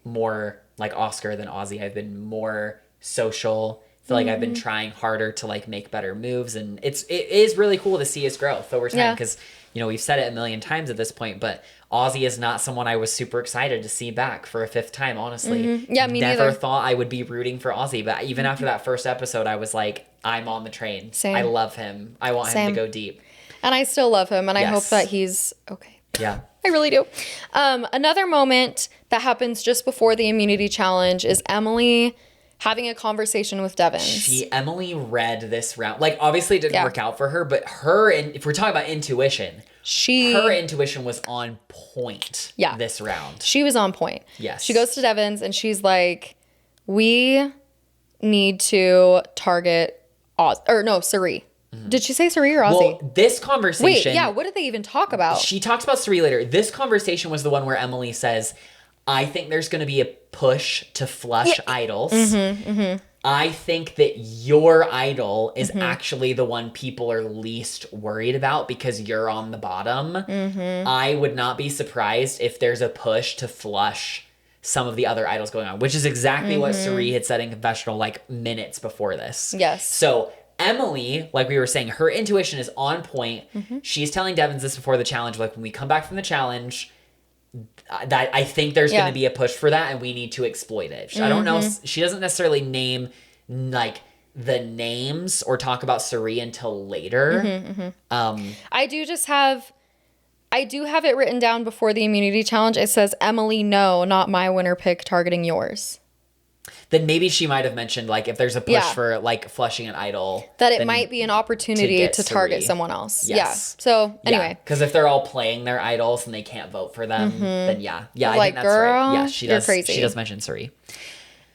more like Oscar than Ozzy. I've been more social. I feel like I've been trying harder to like make better moves. And it is really cool to see his growth over time because, you know, we've said it a million times at this point, but Ozzy is not someone I was super excited to see back for a fifth time, honestly. Yeah, me never neither. thought I would be rooting for Ozzy, but even after that first episode, I was like, I'm on the train. Same. I love him. I want him to go deep. And I still love him, and I hope that he's okay. Yeah. I really do. Another moment that happens just before the immunity challenge is Emily having a conversation with Devins. Emily read this round. Like, obviously it didn't work out for her, but if we're talking about intuition, her intuition was on point this round. She was on point. Yes. She goes to Devins and she's like, we need to target Cirie. Did she say Cirie or Ozzy? Well, this conversation... Wait, what did they even talk about? She talks about Cirie later. This conversation was the one where Emily says, I think there's going to be a push to flush idols. I think that your idol is actually the one people are least worried about because you're on the bottom. I would not be surprised if there's a push to flush some of the other idols going on, which is exactly what Cirie had said in confessional like minutes before this. Yes. So Emily, like we were saying, her intuition is on point. She's telling Devins this before the challenge. Like, when we come back from the challenge, that I think there's going to be a push for that, and we need to exploit it. I don't know. She doesn't necessarily name like the names or talk about Cirie until later. I do have it written down before the immunity challenge. It says, Emily, no, not my winner pick, targeting yours. Then maybe she might have mentioned, like, if there's a push for, like, flushing an idol. That it might be an opportunity to target someone else. Yes. Yeah. So, anyway. Because if they're all playing their idols and they can't vote for them, then yeah. Yeah, like, I think that's right. Yeah, she does. Crazy. She does mention Cirie.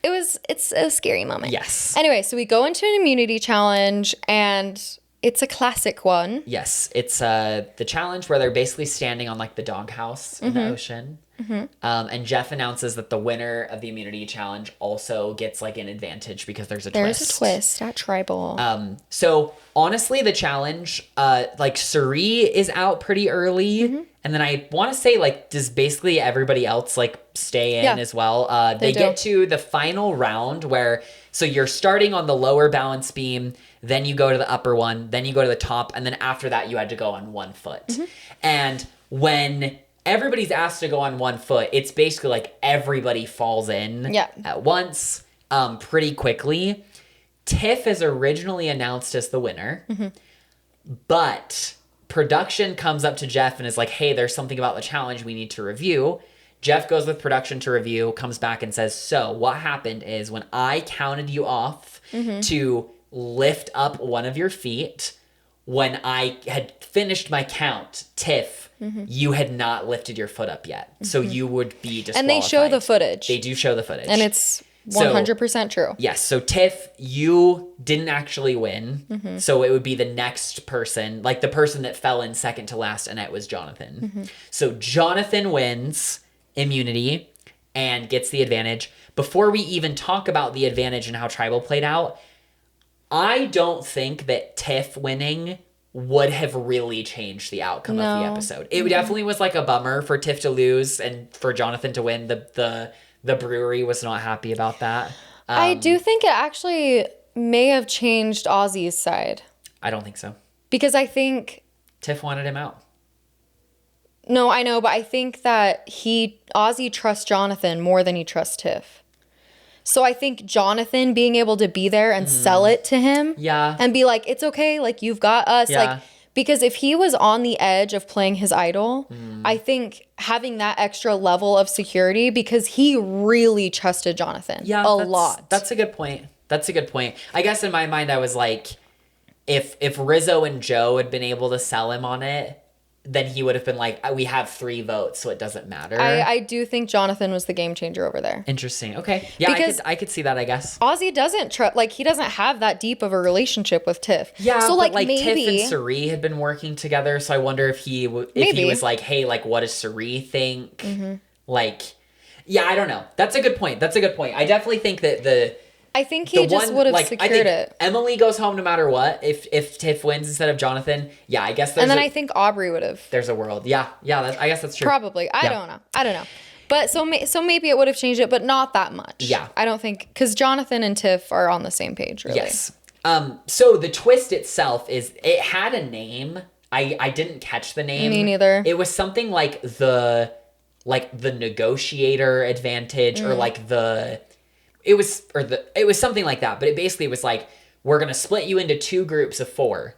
It's a scary moment. Yes. Anyway, so we go into an immunity challenge, and it's a classic one. Yes. It's the challenge where they're basically standing on, like, the doghouse in the ocean. And Jeff announces that the winner of the immunity challenge also gets like an advantage because there's a twist. There's a twist at tribal. So honestly, the challenge, like Cirie is out pretty early. And then I want to say, like, does basically everybody else like stay in as well? They get to the final round where, so you're starting on the lower balance beam, then you go to the upper one, then you go to the top, and then after that you had to go on one foot. And when everybody's asked to go on one foot, it's basically like everybody falls in at once pretty quickly. Tiff is originally announced as the winner, but production comes up to Jeff and is like, hey, there's something about the challenge we need to review. Jeff goes with production to review, comes back and says, so what happened is when I counted you off to lift up one of your feet, when I had finished my count, Tiff, you had not lifted your foot up yet. So you would be disqualified. And they show the footage. They do show the footage. And it's 100% true. Yes. So Tiff, you didn't actually win. So it would be the next person, like the person that fell in second to last, and it was Jonathan. So Jonathan wins immunity and gets the advantage. Before we even talk about the advantage and how tribal played out, I don't think that Tiff winning would have really changed the outcome of the episode. It definitely was like a bummer for Tiff to lose and for Jonathan to win. The brewery was not happy about that. I do think it actually may have changed Ozzy's side. I don't think so. Because I think Tiff wanted him out. No, I know, but I think that Ozzy trusts Jonathan more than he trusts Tiff. So I think Jonathan being able to be there and sell it to him and be like, it's okay, like, you've got us. Like, because if he was on the edge of playing his idol, I think having that extra level of security, because he really trusted Jonathan a lot. That's a good point. That's a good point. I guess in my mind, I was like, if Rizzo and Joe had been able to sell him on it, then he would have been like, we have 3 votes, so it doesn't matter. I do think Jonathan was the game changer over there. Interesting. Okay. Yeah, because I could see that, I guess. Ozzy doesn't he doesn't have that deep of a relationship with Tiff. Yeah, so but like maybe Tiff and Cirie had been working together, so I wonder if he was like, hey, like, what does Cirie think? Like, yeah, I don't know. That's a good point. I definitely think that I think he just would have secured it. Emily goes home no matter what. If Tiff wins instead of Jonathan, yeah, I guess. And then I think Aubrey would have. There's a world, yeah. I guess that's true. Probably, I don't know. But so maybe it would have changed it, but not that much. Yeah, I don't think, because Jonathan and Tiff are on the same page, really. Yes. So the twist itself is it had a name. I didn't catch the name. Me neither. It was something like the negotiator advantage or like it was something like that, but it basically was like, we're going to split you into 2 groups of 4.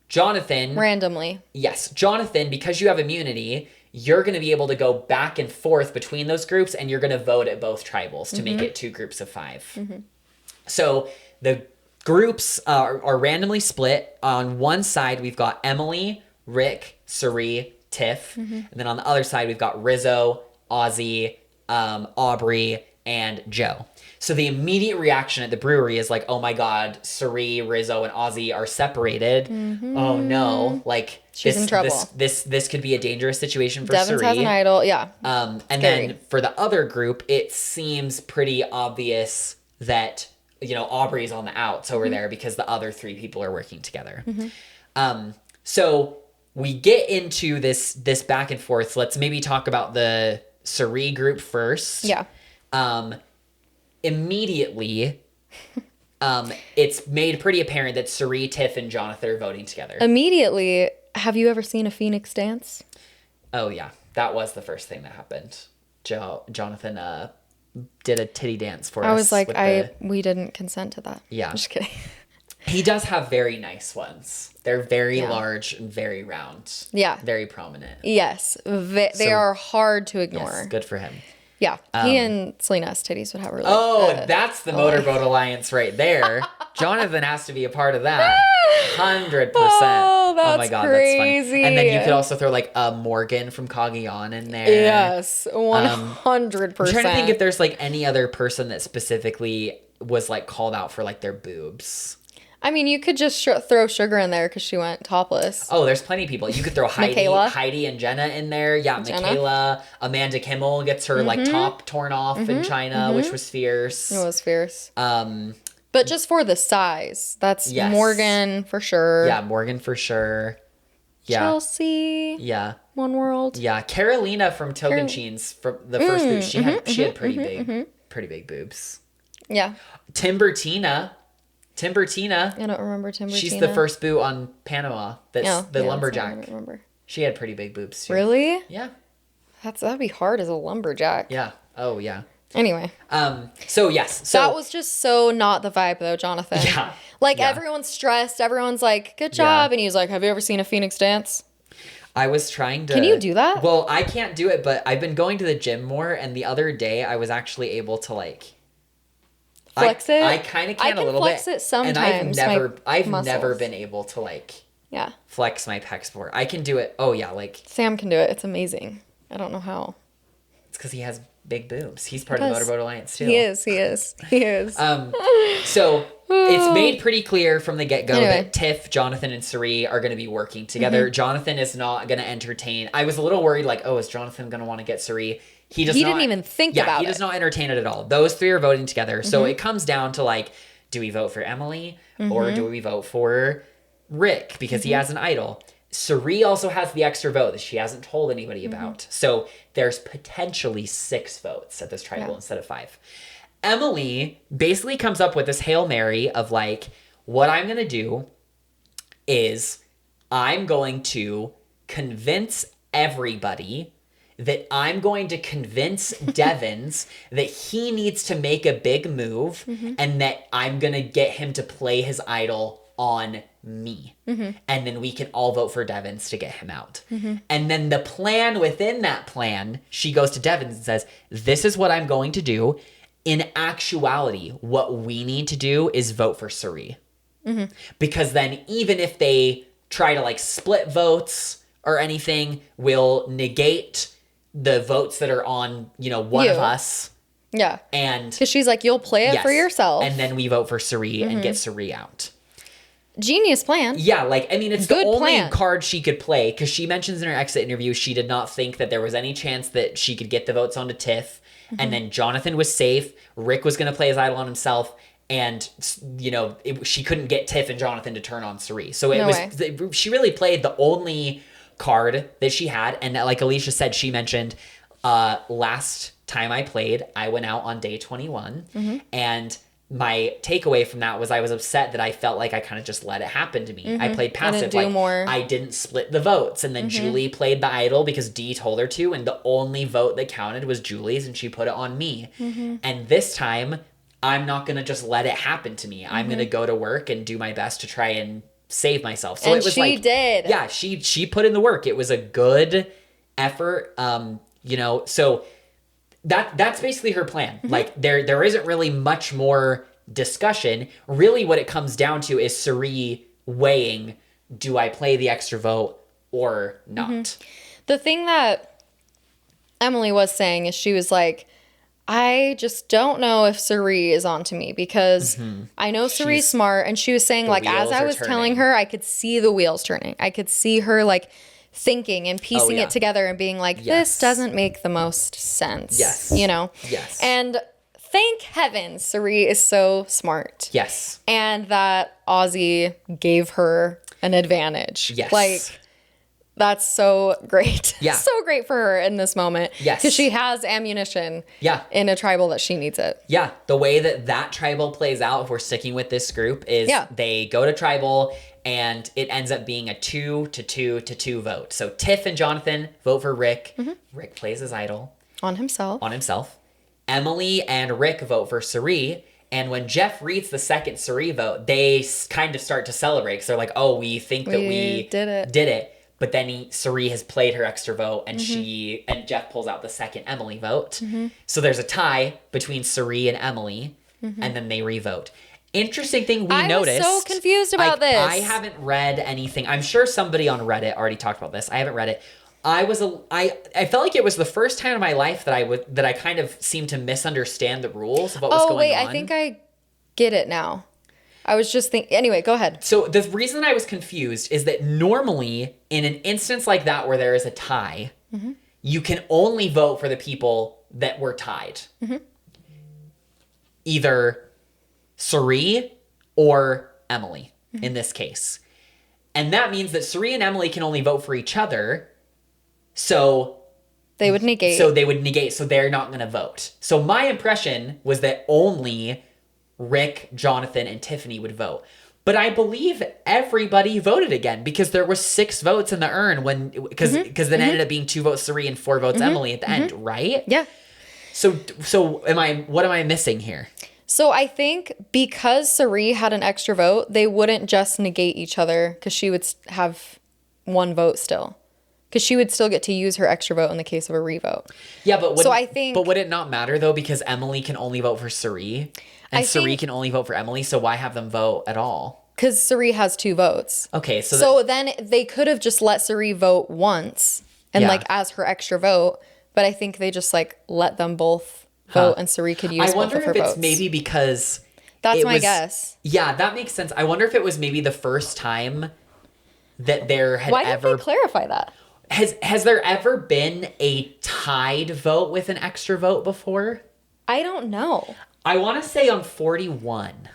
Jonathan. Randomly. Yes. Jonathan, because you have immunity, you're going to be able to go back and forth between those groups, and you're going to vote at both tribals to make it 2 groups of 5. So the groups are randomly split. On one side, we've got Emily, Rick, Cirie, Tiff. And then on the other side, we've got Rizzo, Ozzy, Aubrey, and Joe. So the immediate reaction at the brewery is like, oh my God, Cirie, Rizzo, and Ozzy are separated. Oh no. Like, she's in trouble. This could be a dangerous situation for Devins Cirie. has an idol. Yeah. And Scary. then for the other group, it seems pretty obvious that, Aubrey's on the outs over there because the other 3 people are working together. So we get into this back and forth. Let's maybe talk about the Cirie group first. Yeah. Immediately, it's made pretty apparent that Cirie, Tiff, and Jonathan are voting together. Immediately, have you ever seen a Phoenix dance? Oh, yeah. That was the first thing that happened. Jonathan did a titty dance for us. I was like, we didn't consent to that. Yeah. I'm just kidding. He does have very nice ones. They're very large and very round. Yeah. Very prominent. Yes. They are hard to ignore. Yes, good for him. Yeah. He and Selena's titties would have really... That's the Motorboat Alliance right there. Jonathan has to be a part of that. 100%. Oh, that's my God, crazy. That's funny. And then you could also throw like a Morgan from Cagayan in there. Yes, 100%. I'm trying to think if there's like any other person that specifically was like called out for like their boobs. I mean, you could just throw Sugar in there because she went topless. Oh, there's plenty of people. You could throw Heidi and Jenna in there. Yeah, Jenna. Michaela. Amanda Kimmel gets her like top torn off in China, which was fierce. It was fierce. But just for the size, that's Morgan for sure. Yeah, Morgan for sure. Yeah. Chelsea. Yeah. One World. Yeah, Carolina from Tocantins from the first boobs. She had pretty big boobs. Yeah. Timbertina. I don't remember Timbertina. She's the first boo on Panama. That's the lumberjack. I don't remember. She had pretty big boobs too. Really? Yeah. That'd be hard as a lumberjack. Yeah. Oh yeah. Anyway. So yes. So that was just so not the vibe though, Jonathan. Yeah. Like everyone's stressed. Everyone's like, "Good job," and he was like, "Have you ever seen a Phoenix dance?" I was trying to. Can you do that? Well, I can't do it, but I've been going to the gym more, and the other day I was actually able to like. Flex it. I kind of can a little bit. I can flex it sometimes. And I've never been able to like. Yeah. Flex my pecs before. I can do it. Oh yeah, like. Sam can do it. It's amazing. I don't know how. It's because he has big boobs. He's part of the Motorboat Alliance too. He is. So it's made pretty clear from the get-go that Tiff, Jonathan, and Cirie are going to be working together. Jonathan is not going to entertain. I was a little worried, like, oh, is Jonathan going to want to get Cirie? He didn't even think about it. He does not entertain it at all. Those 3 are voting together. So it comes down to like, do we vote for Emily or do we vote for Rick because he has an idol? Cirie also has the extra vote that she hasn't told anybody about. So there's potentially 6 votes at this tribal instead of 5. Emily basically comes up with this Hail Mary of like, what I'm going to do is I'm going to convince everybody that I'm going to convince Devins that he needs to make a big move and that I'm going to get him to play his idol on me. And then we can all vote for Devins to get him out. And then the plan within that plan, she goes to Devins and says, this is what I'm going to do. In actuality, what we need to do is vote for Cirie. Because then even if they try to like split votes or anything, we'll negate the votes that are on, one of us. Yeah. And because she's like, you'll play it for yourself. And then we vote for Cirie and get Cirie out. Genius plan. Yeah, like, I mean, it's Good the only plan. card she could play, because she mentions in her exit interview she did not think that there was any chance that she could get the votes onto Tiff. And then Jonathan was safe. Rick was going to play his idol on himself. And, she couldn't get Tiff and Jonathan to turn on Cirie. So she really played the only card that she had. And like Alicia said, she mentioned last time I played, I went out on day 21. And my takeaway from that was I was upset that I felt like I kind of just let it happen to me. I played passive. I didn't split the votes. And then Julie played the idol because Dee told her to. And the only vote that counted was Julie's, and she put it on me. And this time, I'm not going to just let it happen to me. I'm going to go to work and do my best to try and save myself. So and she did. Yeah, she put in the work. It was a good effort. So that's basically her plan. Like there isn't really much more discussion. Really what it comes down to is Cirie weighing, do I play the extra vote or not? The thing that Emily was saying is she was like, I just don't know if Cirie is onto me because I know Cirie's smart. And she was saying, like, as I was telling her, I could see the wheels turning. I could see her, like, thinking and piecing it together and being like, this doesn't make the most sense. Yes. Yes. And thank heavens Cirie is so smart. Yes. And that Ozzy gave her an advantage. Yes. Like, that's so great. Yeah. So great for her in this moment. Yes. Because she has ammunition Yeah. in a tribal that she needs it. Yeah. The way that tribal plays out, if we're sticking with this group, is they go to tribal and it ends up being a 2-2-2 vote. So Tiff and Jonathan vote for Rick. Rick plays his idol. On himself. Emily and Rick vote for Cirie. And when Jeff reads the second Cirie vote, they kind of start to celebrate. Because they're like, oh, we think that we did it. But then Cirie has played her extra vote, and Jeff pulls out the second Emily vote. So there's a tie between Cirie and Emily, and then they revote. Interesting thing we noticed. I was so confused about this. I haven't read anything. I'm sure somebody on Reddit already talked about this. I haven't read it. I felt like it was the first time in my life that I kind of seemed to misunderstand the rules of what was going on. Oh wait, I think I get it now. I was just thinking. Anyway, go ahead. So the reason I was confused is that normally in an instance like that where there is a tie, you can only vote for the people that were tied. Either Cirie or Emily in this case. And that means that Cirie and Emily can only vote for each other. So they would negate. So they're not going to vote. So my impression was that only Rick, Jonathan, and Tiffany would vote. But I believe everybody voted again because there was 6 votes in the urn because then it ended up being 2 votes Cirie and 4 votes Emily at the end, right? Yeah. So what am I missing here? So I think because Cirie had an extra vote, they wouldn't just negate each other because she would have 1 vote still. Because she would still get to use her extra vote in the case of a revote. Yeah, but would it not matter though? Because Emily can only vote for Cirie, and Cirie can only vote for Emily. So why have them vote at all? Because Cirie has 2 votes. Okay, so then they could have just let Cirie vote once and like as her extra vote. But I think they just like let them both vote, and Cirie could use both of her votes. I wonder if it's maybe because that's my guess. Yeah, that makes sense. I wonder if it was maybe the first time that there had Why didn't they clarify that? Has there ever been a tied vote with an extra vote before? I don't know. I want to say on 41,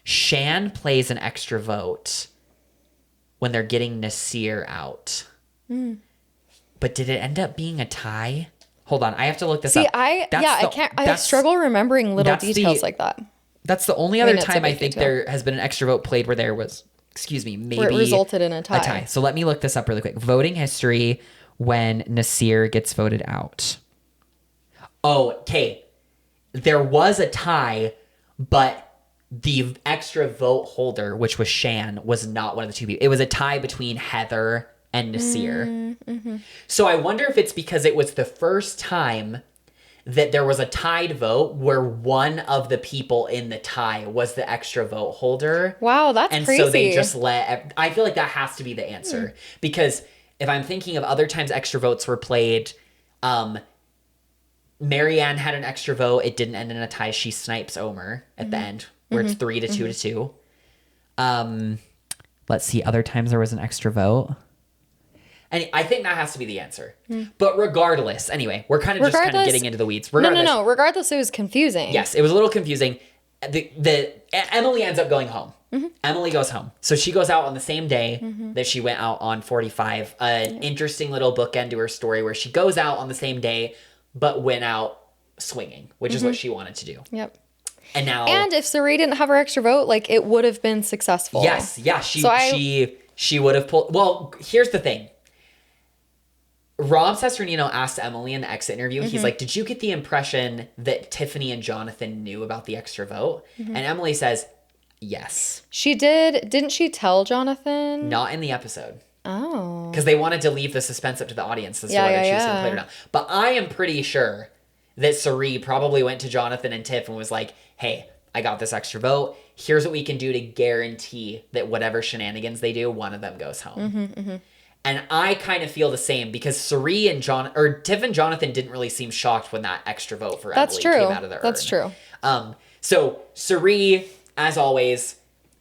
Shan plays an extra vote when they're getting Nasir out. But did it end up being a tie? Hold on, I have to look this up. I struggle remembering little details like that. That's the only other time I think there has been an extra vote played where there was... maybe where it resulted in a tie. So let me look this up really quick. Voting history when Nasir gets voted out. Oh, okay. There was a tie, but the extra vote holder, which was Shan, was not one of the 2 people. It was a tie between Heather and Nasir. So I wonder if it's because it was the first time that there was a tied vote where one of the people in the tie was the extra vote holder. Wow, that's crazy. And so they just I feel like that has to be the answer. Because if I'm thinking of other times extra votes were played, Marianne had an extra vote. It didn't end in a tie. She snipes Omer at the end, where it's 3-2-2. Let's see. Other times there was an extra vote. And I think that has to be the answer. But regardless, anyway, we're kind of just getting into the weeds. No. Regardless, it was confusing. Yes, it was a little confusing. Emily ends up going home. Emily goes home. So she goes out on the same day that she went out on 45. An interesting little bookend to her story where she goes out on the same day, but went out swinging, which is what she wanted to do. Yep. And if Cirie didn't have her extra vote, like it would have been successful. Yes, yeah. She would have pulled. Well, here's the thing. Rob Cesternino asked Emily in the exit interview, he's like, did you get the impression that Tiffany and Jonathan knew about the extra vote? And Emily says, yes. She did. Didn't she tell Jonathan? Not in the episode. Oh. Because they wanted to leave the suspense up to the audience as to Yeah, whether yeah, she was going to yeah. play it or not. But I am pretty sure that Cirie probably went to Jonathan and Tiff and was like, hey, I got this extra vote. Here's what we can do to guarantee that whatever shenanigans they do, one of them goes home. And I kind of feel the same because Cirie and Tiff and Jonathan didn't really seem shocked when that extra vote for Emily came out of the urn. That's true. So Cirie, as always,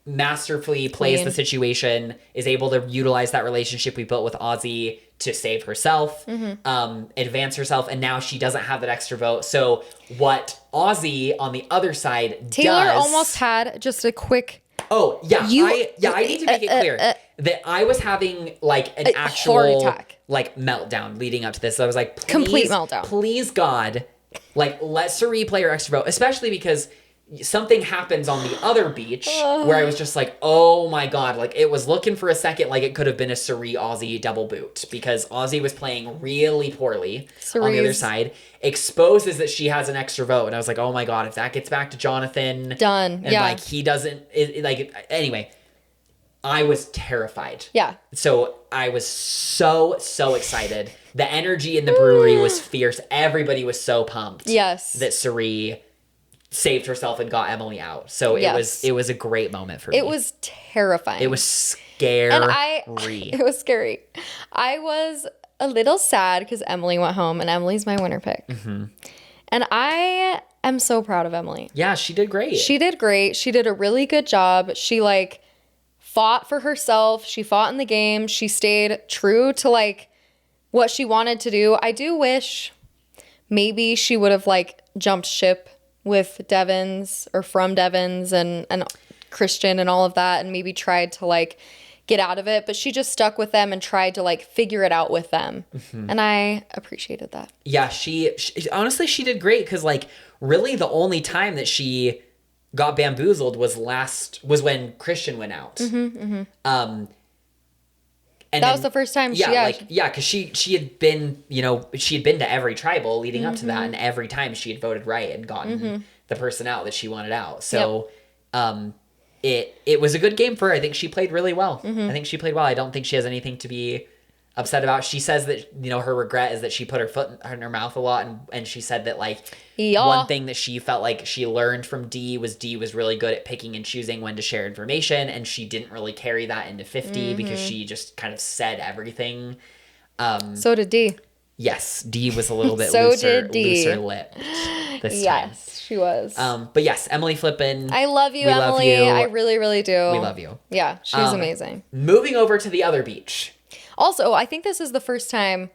masterfully plays the situation, is able to utilize that relationship we built with Ozzy to save herself, advance herself, and now she doesn't have that extra vote. So what Ozzy on the other side Taylor does, almost had just a quick. Oh yeah, I need to make it clear that I was having like an actual heart attack, like meltdown leading up to this. I was like, complete meltdown. Please God, like let Cirie play her extra vote, especially because something happens on the other beach where I was just like, oh my God, like it was looking for a second like it could have been a Cirie Ozzy double boot because Ozzy was playing really poorly on the other side, exposes that she has an extra vote, and I was like, oh my God, if that gets back to Jonathan, done. And like he doesn't anyway, I was terrified. Yeah. So I was so excited. The energy in the brewery was fierce. Everybody was so pumped. Yes. That Cirie saved herself and got Emily out. So it was a great moment for me. It was terrifying. It was scary. It was scary. I was a little sad because Emily went home, and Emily's my winner pick. And I am so proud of Emily. Yeah, she did great. She did great. She did a really good job. She like fought for herself. She fought in the game. She stayed true to like what she wanted to do. I do wish maybe she would have like jumped ship with Devins or from Devins and Christian and all of that, and maybe tried to like get out of it, but she just stuck with them and tried to like figure it out with them. And I appreciated that. Yeah, she honestly, she did great because like really the only time that she got bamboozled was when Christian went out. And that was the first time because she had been, she had been to every tribal leading up to that, and every time she had voted right and gotten the person out that she wanted out. So it was a good game for her. I think she played really well. I think she played well. I don't think she has anything to be upset about. She says that, her regret is that she put her foot in her mouth a lot, and she said that like one thing that she felt like she learned from D was really good at picking and choosing when to share information, and she didn't really carry that into 50 because she just kind of said everything. So did D. Yes, D was a little bit So looser did D. lipped this time. Yes, she was. But yes, Emily Flippin. I love you, we Emily. Love you. I really, really do. We love you. Yeah, she's amazing. Moving over to the other beach. Also, I think this is the first time,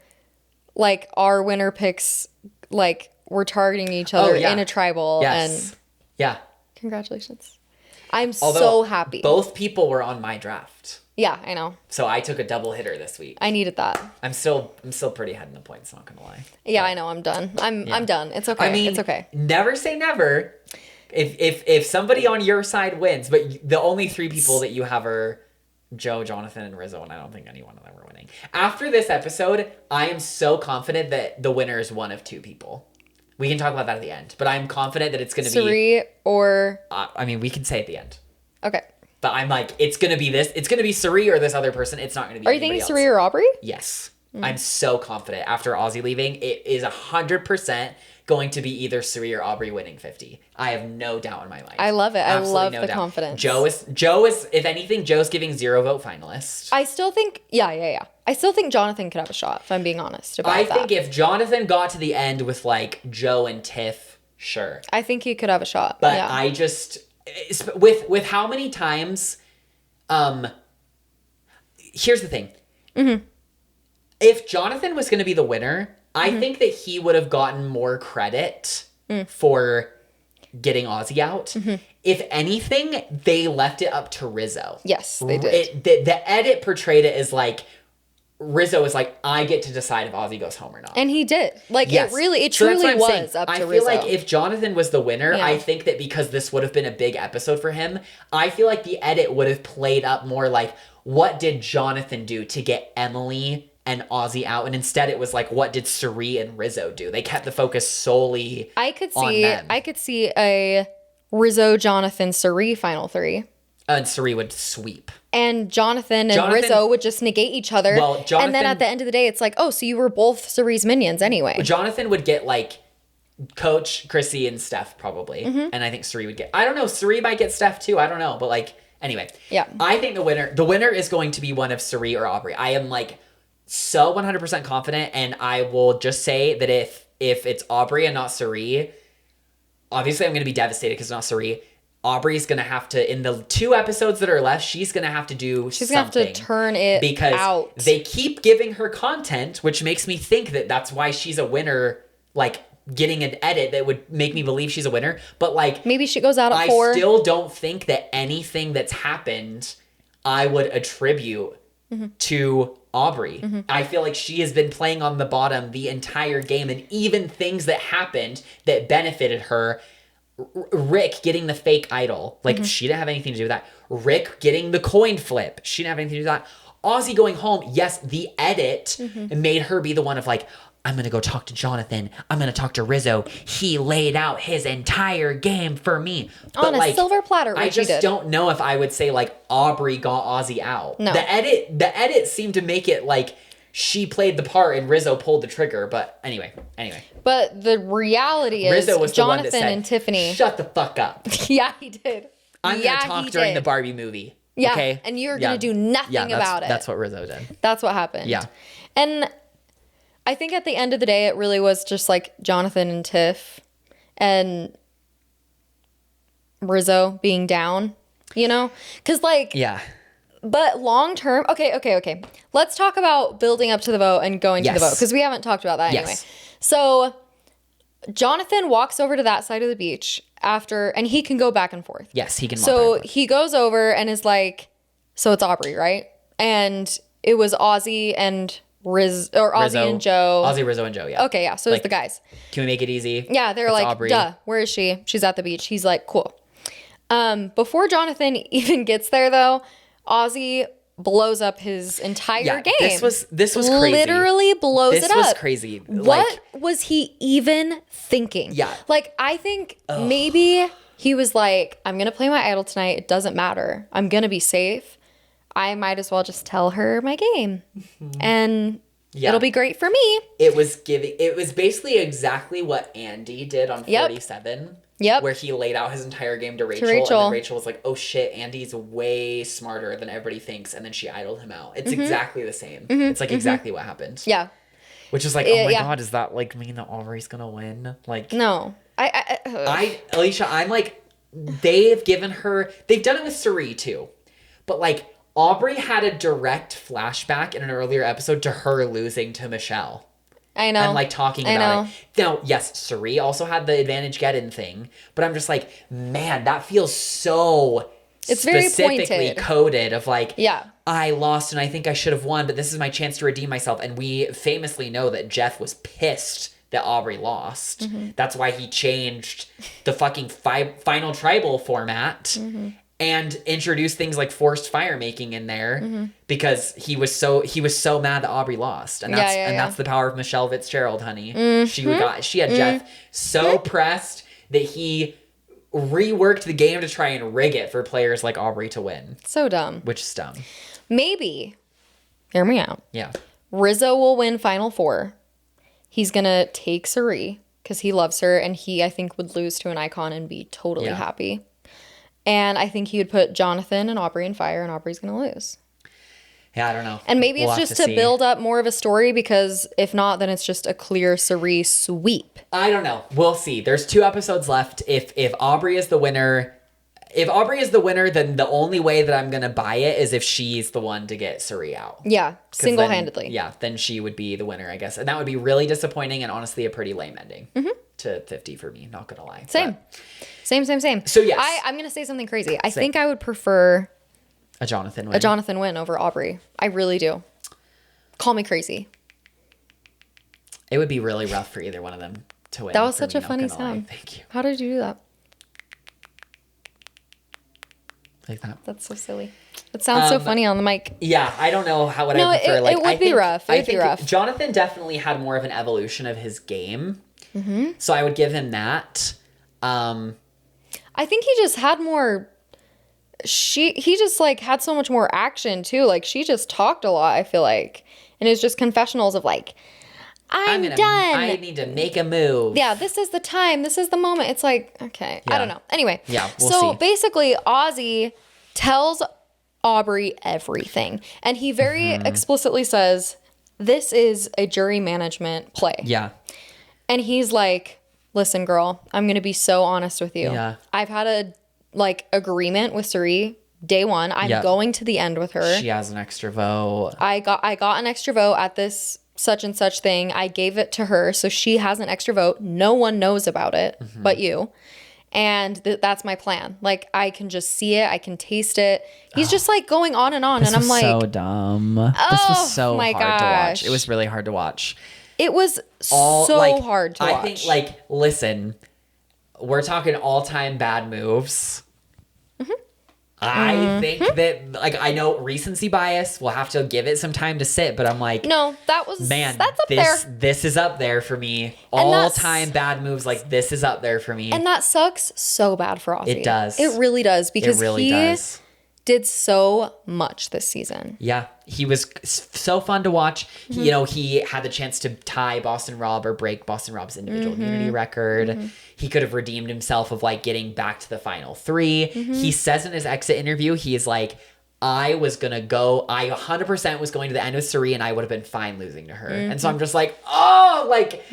like, our winner picks, like, we're targeting each other in a tribal. Yes. And congratulations. I'm so happy. Both people were on my draft. Yeah, I know. So I took a double hitter this week. I needed that. I'm still pretty ahead in the points, not gonna lie. Yeah, I know. I'm done. I'm done. It's okay. I mean, it's okay. Never say never. If somebody on your side wins, but the only three people that you have are Joe, Jonathan, and Rizzo, and I don't think any one of them are winning. After this episode, I am so confident that the winner is one of two people. We can talk about that at the end, but I'm confident that it's going to be Cirie or I mean, we can say at the end. Okay. But I'm like, it's going to be this. It's going to be Cirie or this other person. It's not going to be. Are you thinking Cirie or Aubrey? Yes. I'm so confident. After Ozzy leaving, it is 100% going to be either Cirie or Aubrey winning 50. I have no doubt in my mind. I love it. Absolutely I love no the doubt. confidence. Joe is, if anything, Joe's giving 0 vote finalist. I still think, yeah. I still think Jonathan could have a shot, if I'm being honest about that. I think if Jonathan got to the end with like Joe and Tiff, sure. I think he could have a shot. But yeah. I just, with how many times, here's the thing. If Jonathan was going to be the winner, I think that he would have gotten more credit for getting Ozzy out. If anything, they left it up to Rizzo. Yes, they did. The edit portrayed it as like, Rizzo is like, I get to decide if Ozzy goes home or not. And he did. Like, yes. it So truly that's what I'm was saying. up to I feel Rizzo. like if Jonathan was the winner, Yeah. I think that because this would have been a big episode for him, I feel like the edit would have played up more like, what did Jonathan do to get Emily and Ozzy out? And instead it was like, what did Cirie and Rizzo do? They kept the focus solely on them. I could see a Rizzo, Jonathan, Cirie final three. And Cirie would sweep. And Jonathan and Rizzo would just negate each other. Well, and then at the end of the day, it's like, oh, so you were both Cirie's minions anyway. Jonathan would get like Coach, Chrissy, and Steph probably. And I think Cirie would get, I don't know, Cirie might get Steph too. I don't know. But like, anyway. Yeah. I think the winner is going to be one of Cirie or Aubrey. I am like so 100% confident. And I will just say that if it's Aubrey and not Cirie, obviously I'm going to be devastated because it's not Cirie. Aubrey's going to have to, in the 2 episodes that are left, she's going to have to do She's something. She's going to have to turn it because out. They keep giving her content, which makes me think that that's why she's a winner, like getting an edit that would make me believe she's a winner. But like... Maybe she goes out at 4. I still don't think that anything that's happened I would attribute to Aubrey. I feel like she has been playing on the bottom the entire game, and even things that happened that benefited her... Rick getting the fake idol. Like, she didn't have anything to do with that. Rick getting the coin flip. She didn't have anything to do with that. Ozzy going home. Yes, the edit made her be the one of like, I'm going to go talk to Jonathan. I'm going to talk to Rizzo. He laid out his entire game for me. On a silver platter, I just don't know if I would say like Aubrey got Ozzy out. No. The edit seemed to make it like she played the part and Rizzo pulled the trigger. But anyway. But the reality is Rizzo was Jonathan the one that said, and Tiffany. Shut the fuck up. Yeah, he did. I'm going to talk during the Barbie movie. Yeah, okay? and you're going to do nothing about it. That's what Rizzo did. That's what happened. Yeah. And I think at the end of the day, it really was just like Jonathan and Tiff and Rizzo being down, you know? Because like... Yeah. But long term, okay. Let's talk about building up to the vote and going to the vote, because we haven't talked about that anyway. So Jonathan walks over to that side of the beach after, and he can go back and forth. Yes, he can. So he goes over and is like, so it's Aubrey, right? And it was Ozzy and Ozzy and Joe. Ozzy, Rizzo, and Joe, yeah. Okay, yeah, so it's the guys. Can we make it easy? Yeah, they're like, Aubrey. Duh, where is she? She's at the beach. He's like, cool. Before Jonathan even gets there, though, Ozzy blows up his entire game. This was crazy. Literally blows it up. This was crazy. What was he even thinking? Yeah. Like, I think maybe he was like, I'm going to play my idol tonight. It doesn't matter. I'm going to be safe. I might as well just tell her my game. And it'll be great for me. It was basically exactly what Andy did on 47. Yep. Where he laid out his entire game to Rachel. And then Rachel was like, oh shit, Andy's way smarter than everybody thinks. And then she idled him out. It's exactly the same. It's like exactly what happened. Yeah. Which is like, oh my God, does that like mean that Aubrey's gonna win? Like, no. Alicia, I'm like, they've done it with Cirie too. But like, Aubrey had a direct flashback in an earlier episode to her losing to Michelle. I know. And like talking about it. Now, yes, Cirie also had the advantage get-in thing, but I'm just like, man, that feels so specifically very pointed. Coded of like, I lost and I think I should have won, but this is my chance to redeem myself. And we famously know that Jeff was pissed that Aubrey lost. That's why he changed the fucking final tribal format. And introduced things like forced fire making in there because he was so mad that Aubrey lost, and that's the power of Michelle Fitzgerald, honey. She had Jeff so pressed that he reworked the game to try and rig it for players like Aubrey to win. So dumb. Which is dumb. Maybe, hear me out. Yeah. Rizzo will win Final Four. He's gonna take Cirie because he loves her, and he I think would lose to an icon and be totally happy. And I think he would put Jonathan and Aubrey in fire, and Aubrey's going to lose. Yeah, I don't know. And maybe it's just to build up more of a story, because if not, then it's just a clear Cirie sweep. I don't know. We'll see. There's 2 episodes left. If Aubrey is the winner, then the only way that I'm going to buy it is if she's the one to get Cirie out. Yeah, single-handedly. Then she would be the winner, I guess. And that would be really disappointing and honestly a pretty lame ending. To 50 for me, not gonna lie. Same. So yes. I'm gonna say something crazy. I think I would prefer a Jonathan win over Aubrey. I really do. Call me crazy. It would be really rough for either one of them to win. That was such a funny sound. Thank you. How did you do that? Like that. That's so silly. It sounds so funny on the mic. Yeah, I don't know how would I prefer. It would be rough. It would be rough. Jonathan definitely had more of an evolution of his game. So I would give him that. I think he just had more he just like had so much more action too. Like she just talked a lot, I feel like. And it's just confessionals of like, I'm done. I need to make a move. Yeah, this is the time. This is the moment. It's like, okay, I don't know. Anyway, we'll so see. basically Ozzy tells Aubrey everything. And he very explicitly says, this is a jury management play. Yeah. And he's like, listen, girl, I'm going to be so honest with you. Yeah. I've had a agreement with Cirie day one. I'm going to the end with her. She has an extra vote. I got an extra vote at this such and such thing. I gave it to her. So she has an extra vote. No one knows about it but you. And that's my plan. Like, I can just see it. I can taste it. He's just like going on and on. This and I'm like, so dumb. This was so my hard to watch. gosh. It was really hard to watch. It was so hard to watch. I think, like, listen, we're talking all-time bad moves. I think that, like, I know recency bias. We'll have to give it some time to sit, but I'm like, no, that's up there. This is up there for me. All-time bad moves, like, this is up there for me. And that sucks so bad for Ozzy. It does. It really does, because it really he does. did so much this season. Yeah, he was so fun to watch. You know, he had the chance to tie Boston Rob or break Boston Rob's individual immunity record. He could have redeemed himself of like getting back to the final three. He says in his exit interview, he is like, I 100% was going to the end with Cirie, and I would have been fine losing to her. And so I'm just like, oh, like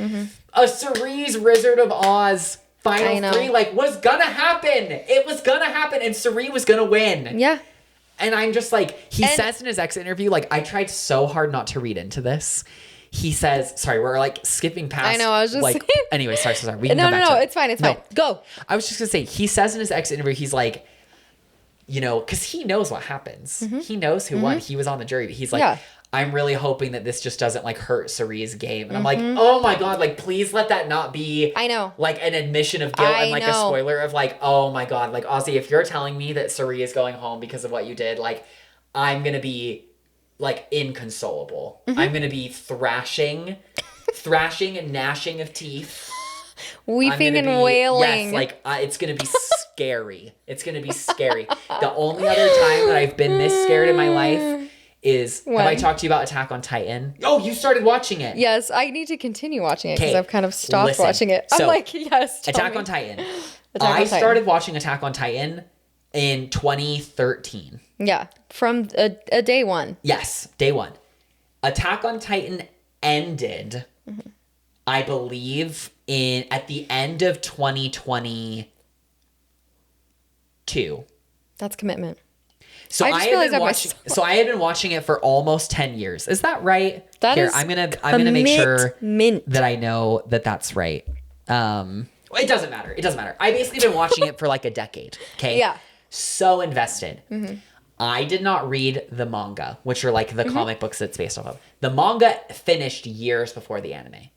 a Cirie's Wizard of Oz final three, like, was gonna happen. It was gonna happen, and Cirie was gonna win. Yeah. And I'm just like, he says in his exit interview, like, I tried so hard not to read into this. He says, sorry, we're like skipping past. I know, I was just like, anyway, sorry. We can no, come back to it. It's fine. It's fine. Go. I was just gonna say, he says in his exit interview, he's like, you know, because he knows what happens. He knows who won. He was on the jury. But he's like, I'm really hoping that this just doesn't like hurt Cirie's game. And I'm like, oh my God, like, please let that not be like an admission of guilt and like a spoiler of like, oh my God, like, Ozzy, if you're telling me that Cirie is going home because of what you did, like, I'm gonna be like inconsolable. I'm gonna be thrashing and gnashing of teeth. Weeping and wailing. Yes, like, it's gonna be scary. It's gonna be scary. The only other time that I've been this scared in my life is, have I talked to you about Attack on Titan? Oh, you started watching it. Yes, I need to continue watching it because I've kind of stopped watching it. I'm like, yes, Attack on Titan. I started watching Attack on Titan in 2013. Yeah, from a day one. Yes, day one. Attack on Titan ended, I believe, at the end of 2022. That's commitment. So I had been watching it for almost 10 years. Is that right? I'm gonna make sure that I know that that's right. It doesn't matter. I basically been watching it for like a decade. Okay. Yeah. So invested. I did not read the manga, which are like the comic books it's based off of. The manga finished years before the anime.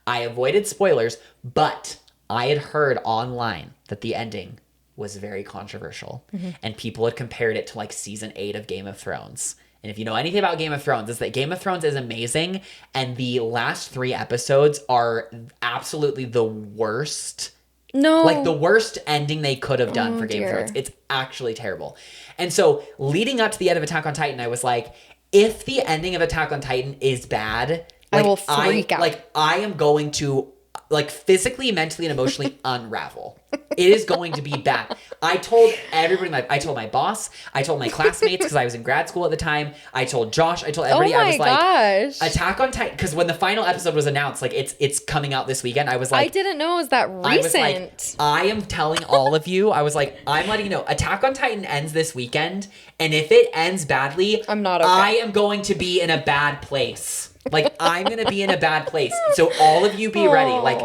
I avoided spoilers, but I had heard online that the ending was very controversial, and people had compared it to like season 8 of Game of Thrones. And if you know anything about Game of Thrones, is that Game of Thrones is amazing, and the last 3 episodes are absolutely the worst. No. Like the worst ending they could have done for Game of Thrones. It's actually terrible. And so leading up to the end of Attack on Titan, I was like, if the ending of Attack on Titan is bad, like, I will freak out. Like, I am going to like physically, mentally, and emotionally unravel. It is going to be bad. I told everybody, I told my boss, I told my classmates, because I was in grad school at the time. I told Josh, I told everybody. I was like, Attack on Titan, because when the final episode was announced, like it's coming out this weekend, I was like, I didn't know it was that recent. I was like, I am telling all of you, I was like, I'm letting you know, Attack on Titan ends this weekend, and if it ends badly, I'm not okay. I am going to be in a bad place. Like, I'm going to be in a bad place. So all of you be ready. Like,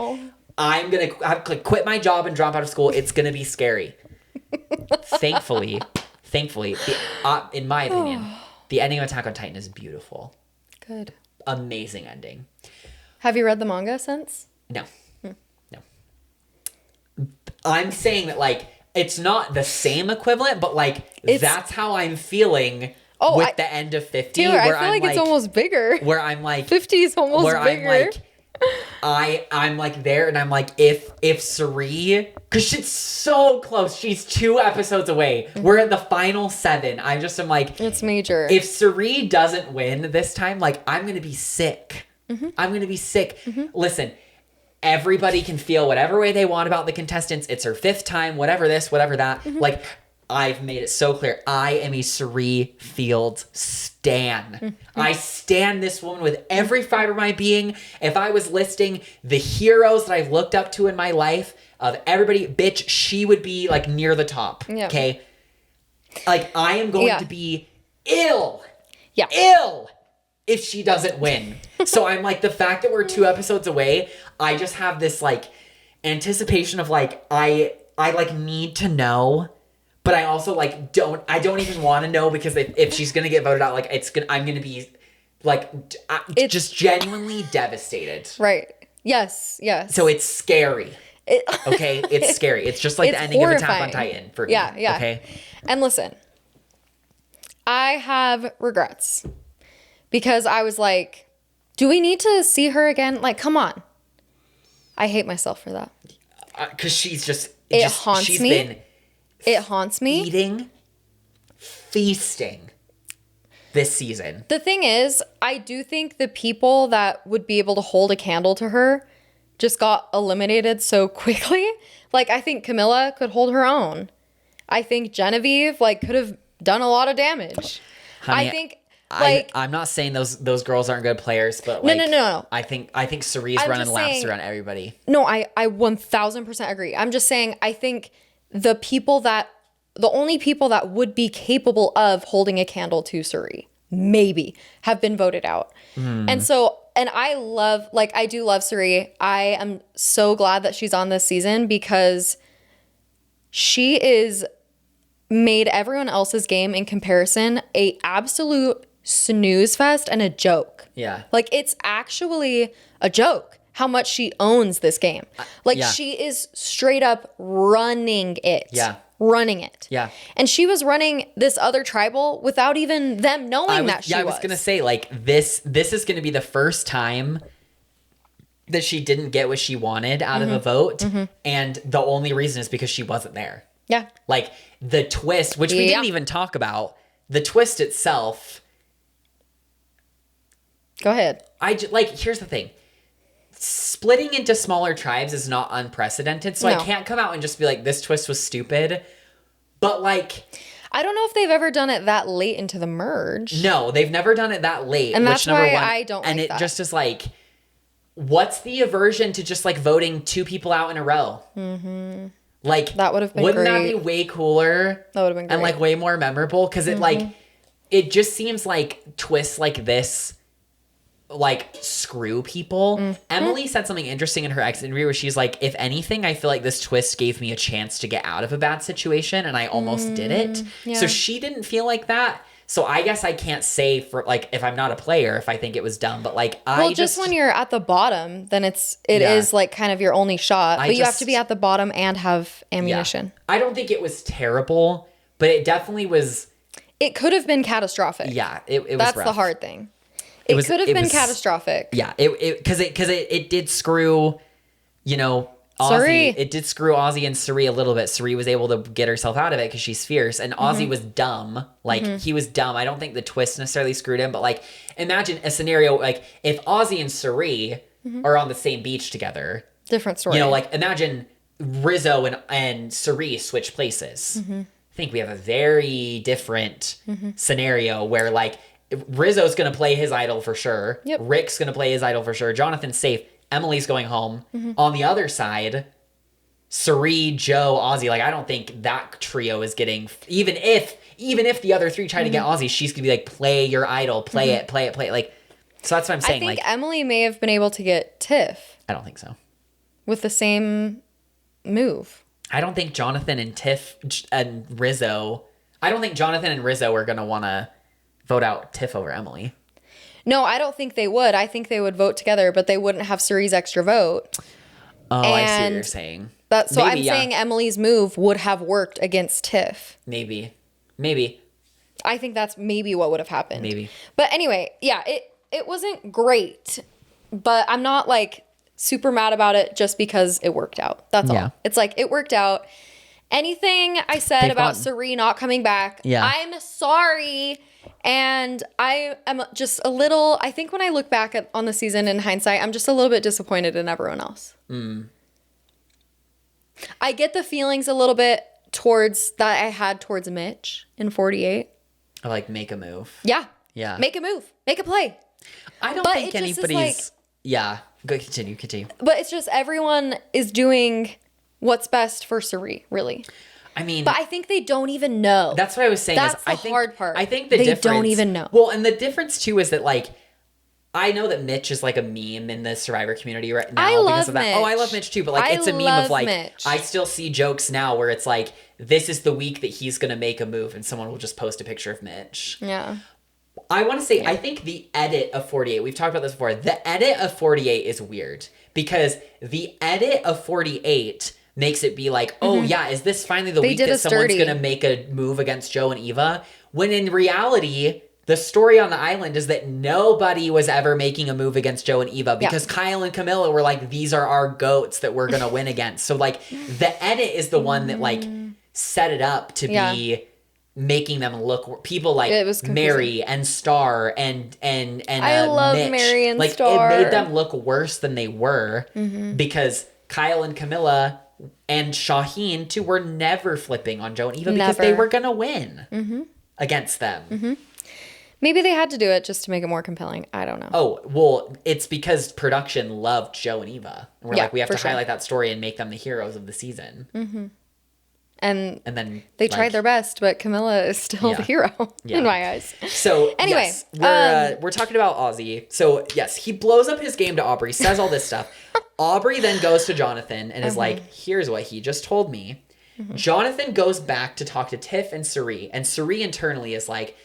I'm going to quit my job and drop out of school. It's going to be scary. Thankfully, in my opinion, the ending of Attack on Titan is beautiful. Good. Amazing ending. Have you read the manga since? No. No. I'm saying that, like, it's not the same equivalent, but, like, that's how I'm feeling with the end of 50. Taylor, I feel like it's almost bigger. Where I'm like... 50 is almost bigger. I'm like... I'm like there, and I'm like, if Cirie, because she's so close, she's 2 episodes away. We're at the final 7. I just am like, it's major. If Cirie doesn't win this time, like, I'm gonna be sick. I'm gonna be sick. Listen, everybody can feel whatever way they want about the contestants. It's her 5th time, whatever this, whatever that. Like, I've made it so clear. I am a Cirie Fields stan. I stan this woman with every fiber of my being. If I was listing the heroes that I've looked up to in my life, of everybody, bitch, she would be, like, near the top. Yeah. Okay? Like, I am going to be ill if she doesn't win. So I'm like, the fact that we're 2 episodes away, I just have this, like, anticipation of, like, I like, need to know. But I also, like, don't even want to know, because if she's going to get voted out, like, I'm going to be, like, just genuinely devastated. Right. Yes. So it's scary. Okay? It's scary. It's just like the ending horrifying. Of Attack on Titan for me. Yeah. Okay? And listen, I have regrets, because I was like, do we need to see her again? Like, come on. I hate myself for that. Because she's just... It haunts me. It haunts me. Feasting this season. The thing is, I do think the people that would be able to hold a candle to her just got eliminated so quickly. Like, I think Camilla could hold her own. I think Genevieve, like, could have done a lot of damage. Honey, I think, like... I'm not saying those girls aren't good players, but, like... No. I think Cirie's running laps around everybody. No, I 1000% agree. I'm just saying, I think... the only people that would be capable of holding a candle to Cirie, maybe, have been voted out. And so, and I do love Cirie. I am so glad that she's on this season, because she is made everyone else's game in comparison a absolute snooze fest and a joke. Yeah. Like, it's actually a joke how much she owns this game. Like, she is straight up running it. Yeah. Running it. Yeah. And she was running this other tribal without even them knowing that she was. Yeah, I was going to say, like, this is going to be the first time that she didn't get what she wanted out of a vote. And the only reason is because she wasn't there. Yeah. Like, the twist, which we didn't even talk about, the twist itself. Go ahead. Here's the thing. Splitting into smaller tribes is not unprecedented, so I can't come out and just be like, this twist was stupid. But, like... I don't know if they've ever done it that late into the merge. No, they've never done it that late. And that's why I don't like that. And it just is like, what's the aversion to just, like, voting 2 people out in a row? Like, that would have been wouldn't great. that be way cooler? That would have been great. And, like, way more memorable? Because it, like, it just seems like twists like this... like, screw people. Emily said something interesting in her exit interview where she's like, if anything, I feel like this twist gave me a chance to get out of a bad situation, and I almost did it. Yeah. So she didn't feel like that. So I guess I can't say, for, like, if I'm not a player, if I think it was dumb, but, like, Well, just when you're at the bottom, then it is, like, kind of your only shot. But you have to be at the bottom and have ammunition. Yeah. I don't think it was terrible, but it definitely was... It could have been catastrophic. Yeah, it was That's rough. the hard thing. It could have been catastrophic. Yeah, because it did screw, you know, Ozzy. Cirie. It did screw Ozzy and Cirie a little bit. Cirie was able to get herself out of it because she's fierce, and Ozzy was dumb. Like, he was dumb. I don't think the twist necessarily screwed him, but, like, imagine a scenario like if Ozzy and Cirie are on the same beach together. Different story. You know, like, imagine Rizzo and Cirie switch places. I think we have a very different scenario where, like, Rizzo's going to play his idol for sure. Yep. Rick's going to play his idol for sure. Jonathan's safe. Emily's going home. On the other side, Cirie, Joe, Ozzy, like, I don't think that trio is getting... Even if the other 3 try to get Ozzy, she's going to be like, play your idol. Play it. Like, so that's what I'm saying. I think like, Emily may have been able to get Tiff. I don't think so. With the same move. I don't think Jonathan and Tiff and Rizzo... I don't think Jonathan and Rizzo are going to want to vote out Tiff over Emily. No, I don't think they would. I think they would vote together, but they wouldn't have Cirie's extra vote. Oh, I see what you're saying. I'm saying Emily's move would have worked against Tiff. Maybe. I think that's maybe what would have happened. Maybe. But anyway, yeah, it wasn't great, but I'm not, like, super mad about it just because it worked out. That's all. It's like, it worked out. Anything I said about Cirie not coming back, I'm sorry. And I am just a little, I think when I look back on the season in hindsight, I'm just a little bit disappointed in everyone else. I get the feelings a little bit towards that I had towards Mitch in 48. Like, make a move. Yeah. Yeah. Make a move. Make a play. I don't think anybody's... Go continue. But it's just everyone is doing what's best for Cirie, really. I mean... But I think they don't even know. That's what I was saying. That's the hard part. I think they don't even know. Well, and the difference, too, is that, like... I know that Mitch is like a meme in the Survivor community right now because of that. Mitch. Oh, I love Mitch too, but like it's a meme of like Mitch. I still see jokes now where it's like this is the week that he's gonna make a move and someone will just post a picture of Mitch. Yeah. I want to say I think the edit of 48, we've talked about this before. The edit of 48 is weird because the edit of 48 makes it be like, oh yeah, is this finally the week that someone's gonna make a move against Joe and Eva? When in reality, the story on the island is that nobody was ever making a move against Joe and Eva because Kyle and Camilla were like, these are our goats that we're going to win against. So like the edit is the one that like set it up to be making them look people like Mary and Star and I love Mitch. Mary and like, Star. It made them look worse than they were because Kyle and Camilla and Shaheen too were never flipping on Joe and Eva because they were going to win against them. Maybe they had to do it just to make it more compelling. I don't know. Oh, well, it's because production loved Joe and Eva. And we're like, we have to highlight that story and make them the heroes of the season. And then they tried their best, but Camilla is still the hero in my eyes. So anyway, yes, we're talking about Ozzy. So yes, he blows up his game to Aubrey, says all this stuff. Aubrey then goes to Jonathan and is like, here's what he just told me. Jonathan goes back to talk to Tiff and Cirie. And Cirie internally is like,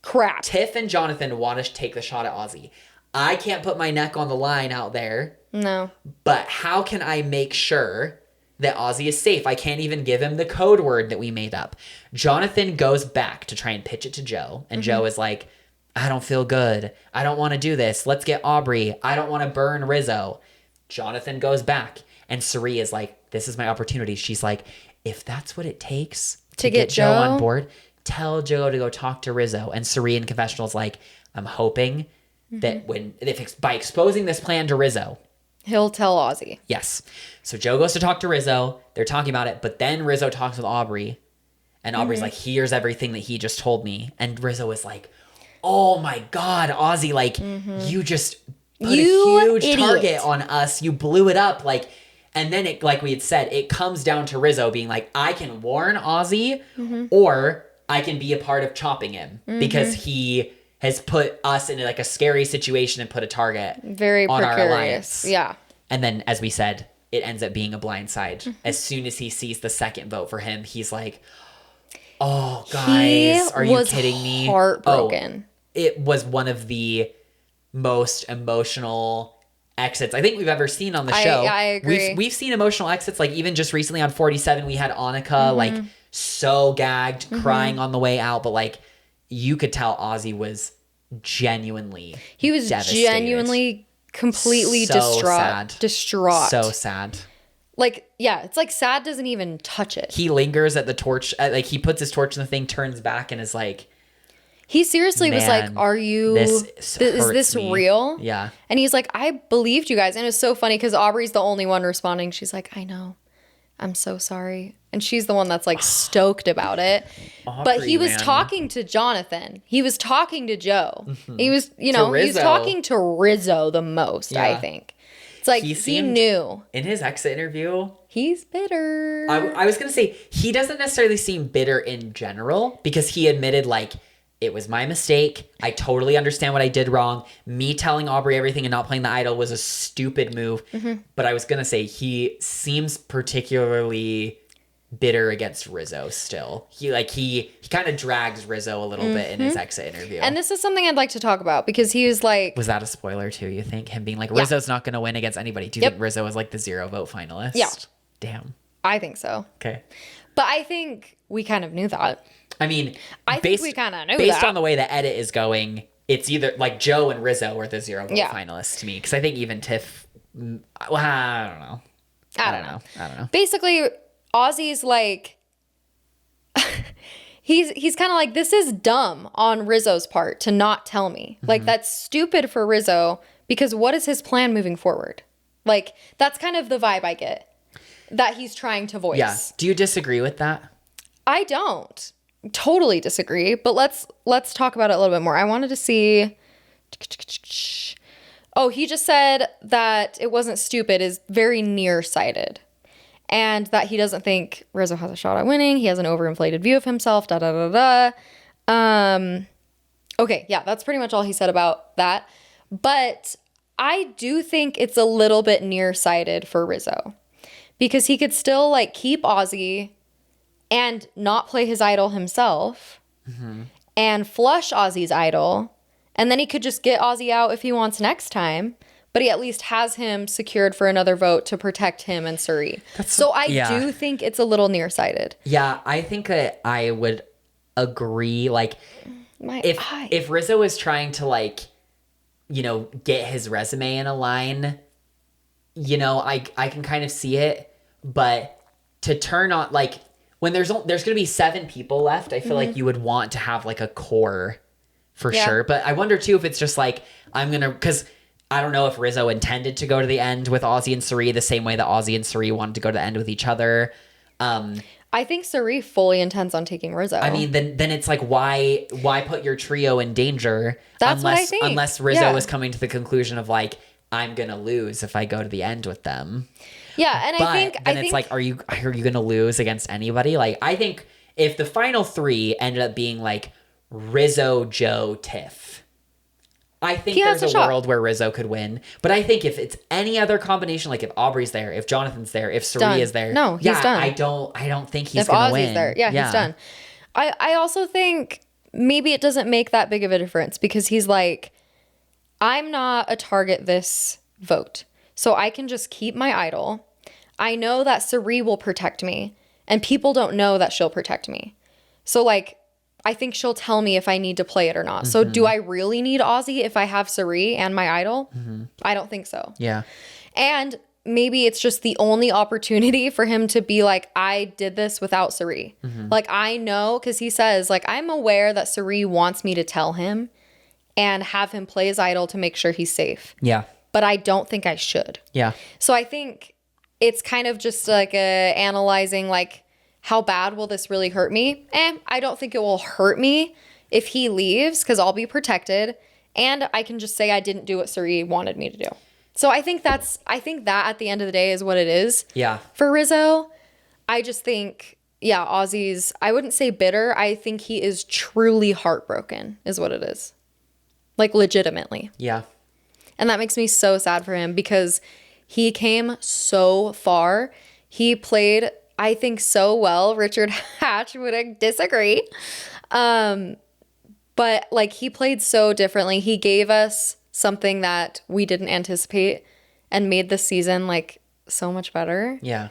crap. Tiff and Jonathan want to take the shot at Ozzy. I can't put my neck on the line out there. No. But how can I make sure that Ozzy is safe? I can't even give him the code word that we made up. Jonathan goes back to try and pitch it to Joe. And Joe is like, I don't feel good. I don't want to do this. Let's get Aubrey. I don't want to burn Rizzo. Jonathan goes back. And Cirie is like, this is my opportunity. She's like, if that's what it takes to get Joe on board, tell Joe to go talk to Rizzo. And Cirie in confessional's like, I'm hoping that by exposing this plan to Rizzo, he'll tell Ozzy. Yes. So Joe goes to talk to Rizzo. They're talking about it, but then Rizzo talks with Aubrey, and Aubrey's like, here's everything that he just told me. And Rizzo is like, oh my God, Ozzy, like, you just put a huge target on us. You blew it up. Like, and then it, like we had said, it comes down to Rizzo being like, I can warn Ozzy or I can be a part of chopping him because he has put us in like a scary situation and put a target on our alliance. Yeah. And then, as we said, it ends up being a blindside. As soon as he sees the second vote for him, he's like, oh, guys, are you kidding me? Heartbroken. Oh, it was one of the most emotional exits I think we've ever seen on the show. I agree. We've seen emotional exits, like even just recently on 47, we had Annika, like, so gagged, crying on the way out, but like you could tell Ozzy was genuinely devastated. Completely distraught. So sad. Like, yeah, it's like sad doesn't even touch it. He lingers at the torch, like he puts his torch in the thing, turns back and is like, he seriously was like, are you, is this real? Yeah. And he's like, I believed you guys. And it was so funny because Aubrey's the only one responding. She's like, I know. I'm so sorry. And she's the one that's like stoked about it. But he was talking to Jonathan. He was talking to Joe. He was, he was talking to Rizzo the most, I think. It's like he knew. In his exit interview, he's bitter. I was going to say, he doesn't necessarily seem bitter in general because he admitted like, it was my mistake. I totally understand what I did wrong. Me telling Aubrey everything and not playing the idol was a stupid move. But I was going to say he seems particularly bitter against Rizzo still. He kind of drags Rizzo a little bit in his exit interview. And this is something I'd like to talk about because he was like... Was that a spoiler too, you think? Him being like, Rizzo's not going to win against anybody. Do you think Rizzo was like the 0 vote finalist? Yeah. Damn. I think so. Okay. But I think we kind of knew that. I mean, I think we kind of knew based on the way the edit is going, it's either like Joe and Rizzo are the 0 vote finalists to me. Because I think even Tiff Well, I don't know. I don't know. Basically, Ozzy's like, he's kind of like, this is dumb on Rizzo's part to not tell me. Like, that's stupid for Rizzo, because what is his plan moving forward? Like, that's kind of the vibe I get that he's trying to voice. Yeah. Do you disagree with that? I don't totally disagree, but let's talk about it a little bit more. I wanted to see. Oh, he just said that it wasn't stupid is very nearsighted, and that he doesn't think Rizzo has a shot at winning. He has an overinflated view of himself. Da da da da. Okay, yeah, that's pretty much all he said about that. But I do think it's a little bit nearsighted for Rizzo, because he could still like keep Ozzy and not play his idol himself, and flush Ozzy's idol. And then he could just get Ozzy out if he wants next time. But he at least has him secured for another vote to protect him and Cirie. So I do think it's a little nearsighted. Yeah, I think that I would agree. Like, if Rizzo is trying to, like, you know, get his resume in a line, you know, I can kind of see it. But to turn on, like, when there's going to be 7 people left, I feel like you would want to have, like, a core for sure. But I wonder, too, if it's just like, because I don't know if Rizzo intended to go to the end with Ozzy and Cirie the same way that Ozzy and Cirie wanted to go to the end with each other. I think Cirie fully intends on taking Rizzo. I mean, then it's like, why put your trio in danger? That's what I think. Unless Rizzo is coming to the conclusion of, like, I'm going to lose if I go to the end with them. Yeah, and I think it's like, are you going to lose against anybody? Like, I think if the final 3 ended up being like Rizzo, Joe, Tiff, I think there's a world where Rizzo could win. But I think if it's any other combination, like if Aubrey's there, if Jonathan's there, if Cirie is there, no, he's done. I don't think he's going to win. If Ozzy's there, he's done. I also think maybe it doesn't make that big of a difference, because he's like, I'm not a target this vote, so I can just keep my idol. I know that Cirie will protect me, and people don't know that she'll protect me. So, like, I think she'll tell me if I need to play it or not. So do I really need Ozzy if I have Cirie and my idol? I don't think so. Yeah. And maybe it's just the only opportunity for him to be like, I did this without Cirie. Like, I know, because he says, like, I'm aware that Cirie wants me to tell him and have him play his idol to make sure he's safe. Yeah. But I don't think I should. Yeah. So I think it's kind of just like analyzing, like, how bad will this really hurt me? I don't think it will hurt me if he leaves, because I'll be protected, and I can just say I didn't do what Cirie wanted me to do. So I think that at the end of the day is what it is. Yeah. For Rizzo, I just think, Ozzy's, I wouldn't say bitter. I think he is truly heartbroken is what it is. Like, legitimately. Yeah. And that makes me so sad for him, because he came so far. He played, I think, so well. Richard Hatch would disagree. But, like, he played so differently. He gave us something that we didn't anticipate and made the season, like, so much better. Yeah.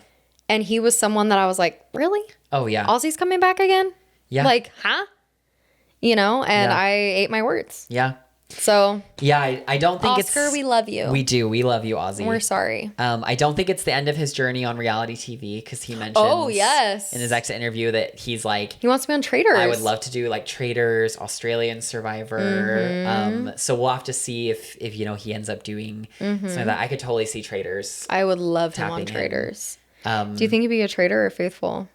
And he was someone that I was like, really? Oh, yeah. Ozzy's coming back again? Yeah. Like, huh? You know, and I ate my words. Yeah. So yeah, I don't think Oscar, we love you. We do. We love you, Ozzy. We're sorry. I don't think it's the end of his journey on reality TV, because he mentioned in his exit interview that he's like, he wants to be on Traitors. I would love to do like Traitors, Australian Survivor. So we'll have to see if you know he ends up doing something like that. I could totally see Traitors. I would love him on Traitors. Do you think he'd be a traitor or faithful?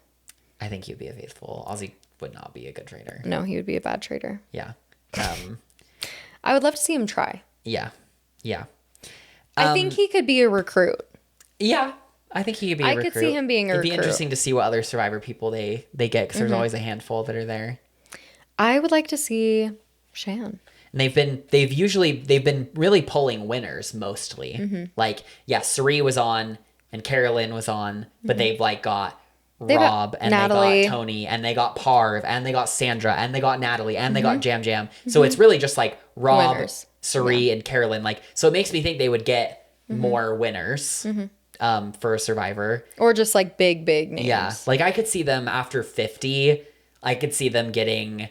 I think he'd be a faithful. Ozzy would not be a good traitor. No, he would be a bad traitor. Yeah. I would love to see him try. Yeah. Yeah. I think he could be a recruit. Yeah. I think he could be a recruit. I could see him being a recruit. It'd be interesting to see what other Survivor people they get, because there's always a handful that are there. I would like to see Shan. And they've been really pulling winners mostly. Like, yeah, Cirie was on and Carolyn was on, but they've like got Rob and Natalie. They got Tony and they got Parv and they got Sandra and they got Natalie and they got Jam Jam. So it's really just like Rob, winners. Cirie, and Carolyn. Like, so it makes me think they would get more winners for a Survivor. Or just like big names. Yeah. Like I could see them after 50, I could see them getting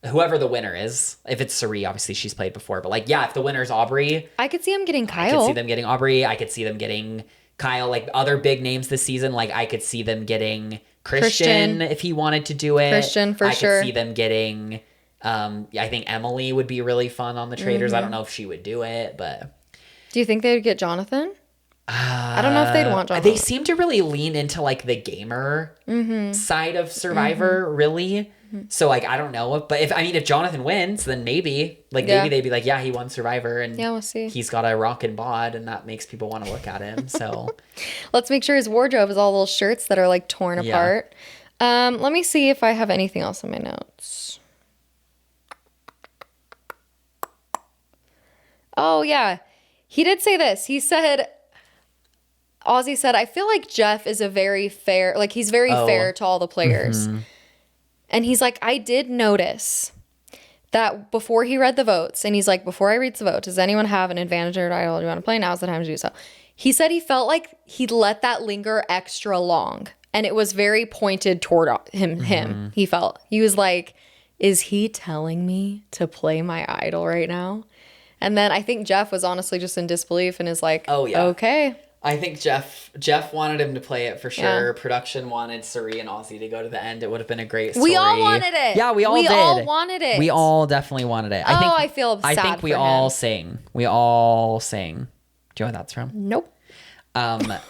whoever the winner is. If it's Cirie, obviously she's played before. But like, yeah, if the winner is Aubrey, I could see him getting Kyle. I could see them getting Aubrey. I could see them getting Kyle. Like other big names this season, like I could see them getting Christian if he wanted to do it. Christian for sure. I could see them getting. I think Emily would be really fun on the Traders. I don't know if she would do it, but do you think they would get Jonathan? I don't know if they'd want Jonathan. They seem to really lean into like the gamer side of Survivor, really. So like I don't know, but if Jonathan wins, then maybe maybe they'd be like, yeah, he won Survivor, and we'll see. He's got a rockin' bod, and that makes people want to look at him. So let's make sure his wardrobe is all little shirts that are like torn apart. Let me see if I have anything else in my notes. Oh yeah, he did say this. He said. Ozzy said, I feel like Jeff is a very fair, like he's very fair to all the players. And he's like, I did notice that before he read the votes, and he's like, before I read the vote, does anyone have an advantage or idol you want to play? Now's the time to do so. He said he felt like he let that linger extra long, and it was very pointed toward him. He felt. He was like, is he telling me to play my idol right now? And then I think Jeff was honestly just in disbelief and is like, oh yeah, okay. I think Jeff wanted him to play it for sure. Yeah. Production wanted Cirie and Ozzy to go to the end. It would have been a great story. We all wanted it. Yeah, we all did. We all wanted it. We all definitely wanted it. I feel sad. I think we all sang. We all sang. Do you know what that's from? Nope. I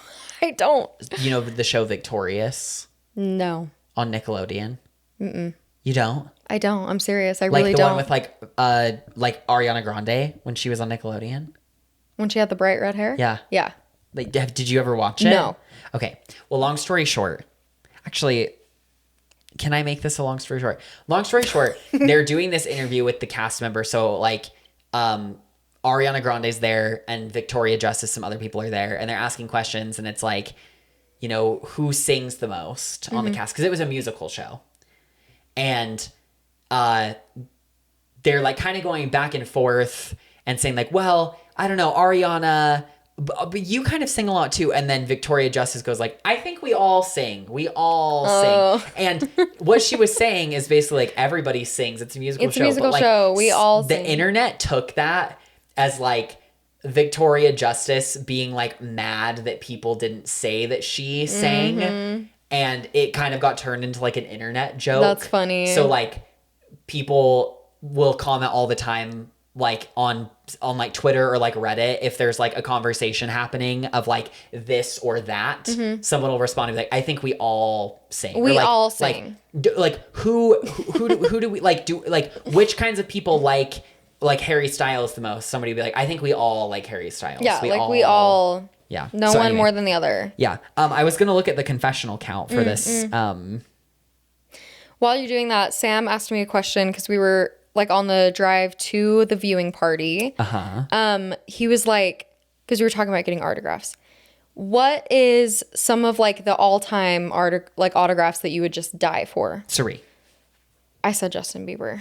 don't. You know the show Victorious? No. On Nickelodeon? Mm-mm. You don't? I don't. I'm serious. I really don't. Like the one with like Ariana Grande when she was on Nickelodeon? When she had the bright red hair? Yeah. Yeah. Like, did you ever watch it? No. Okay. Well, long story short, actually, can I make this a long story short? Long story short, they're doing this interview with the cast member. So like, Ariana Grande's there and Victoria Justice, some other people are there, and they're asking questions, and it's like, you know, who sings the most on the cast? Because it was a musical show. And they're like kind of going back and forth and saying like, well, I don't know, Ariana, but you kind of sing a lot too. And then Victoria Justice goes like, I think we all sing. We all sing. And what she was saying is basically like everybody sings. It's a musical show. It's a musical show. We all sing. The internet took that as like Victoria Justice being like mad that people didn't say that she sang. And it kind of got turned into like an internet joke. That's funny. So like people will comment all the time like on like Twitter or like Reddit, if there's like a conversation happening of like this or that, someone will respond and be like, I think we all sing. We or, like, all sing. Like who do we like do like which kinds of people like Harry Styles the most? Somebody will be like, I think we all like Harry Styles. Yeah, we all yeah. No one more than the other. Yeah. I was gonna look at the confessional count for this. While you're doing that, Sam asked me a question because we were like on the drive to the viewing party. He was like, because we were talking about getting autographs. What is some of like the all-time autographs that you would just die for? Cirie. I said Justin Bieber.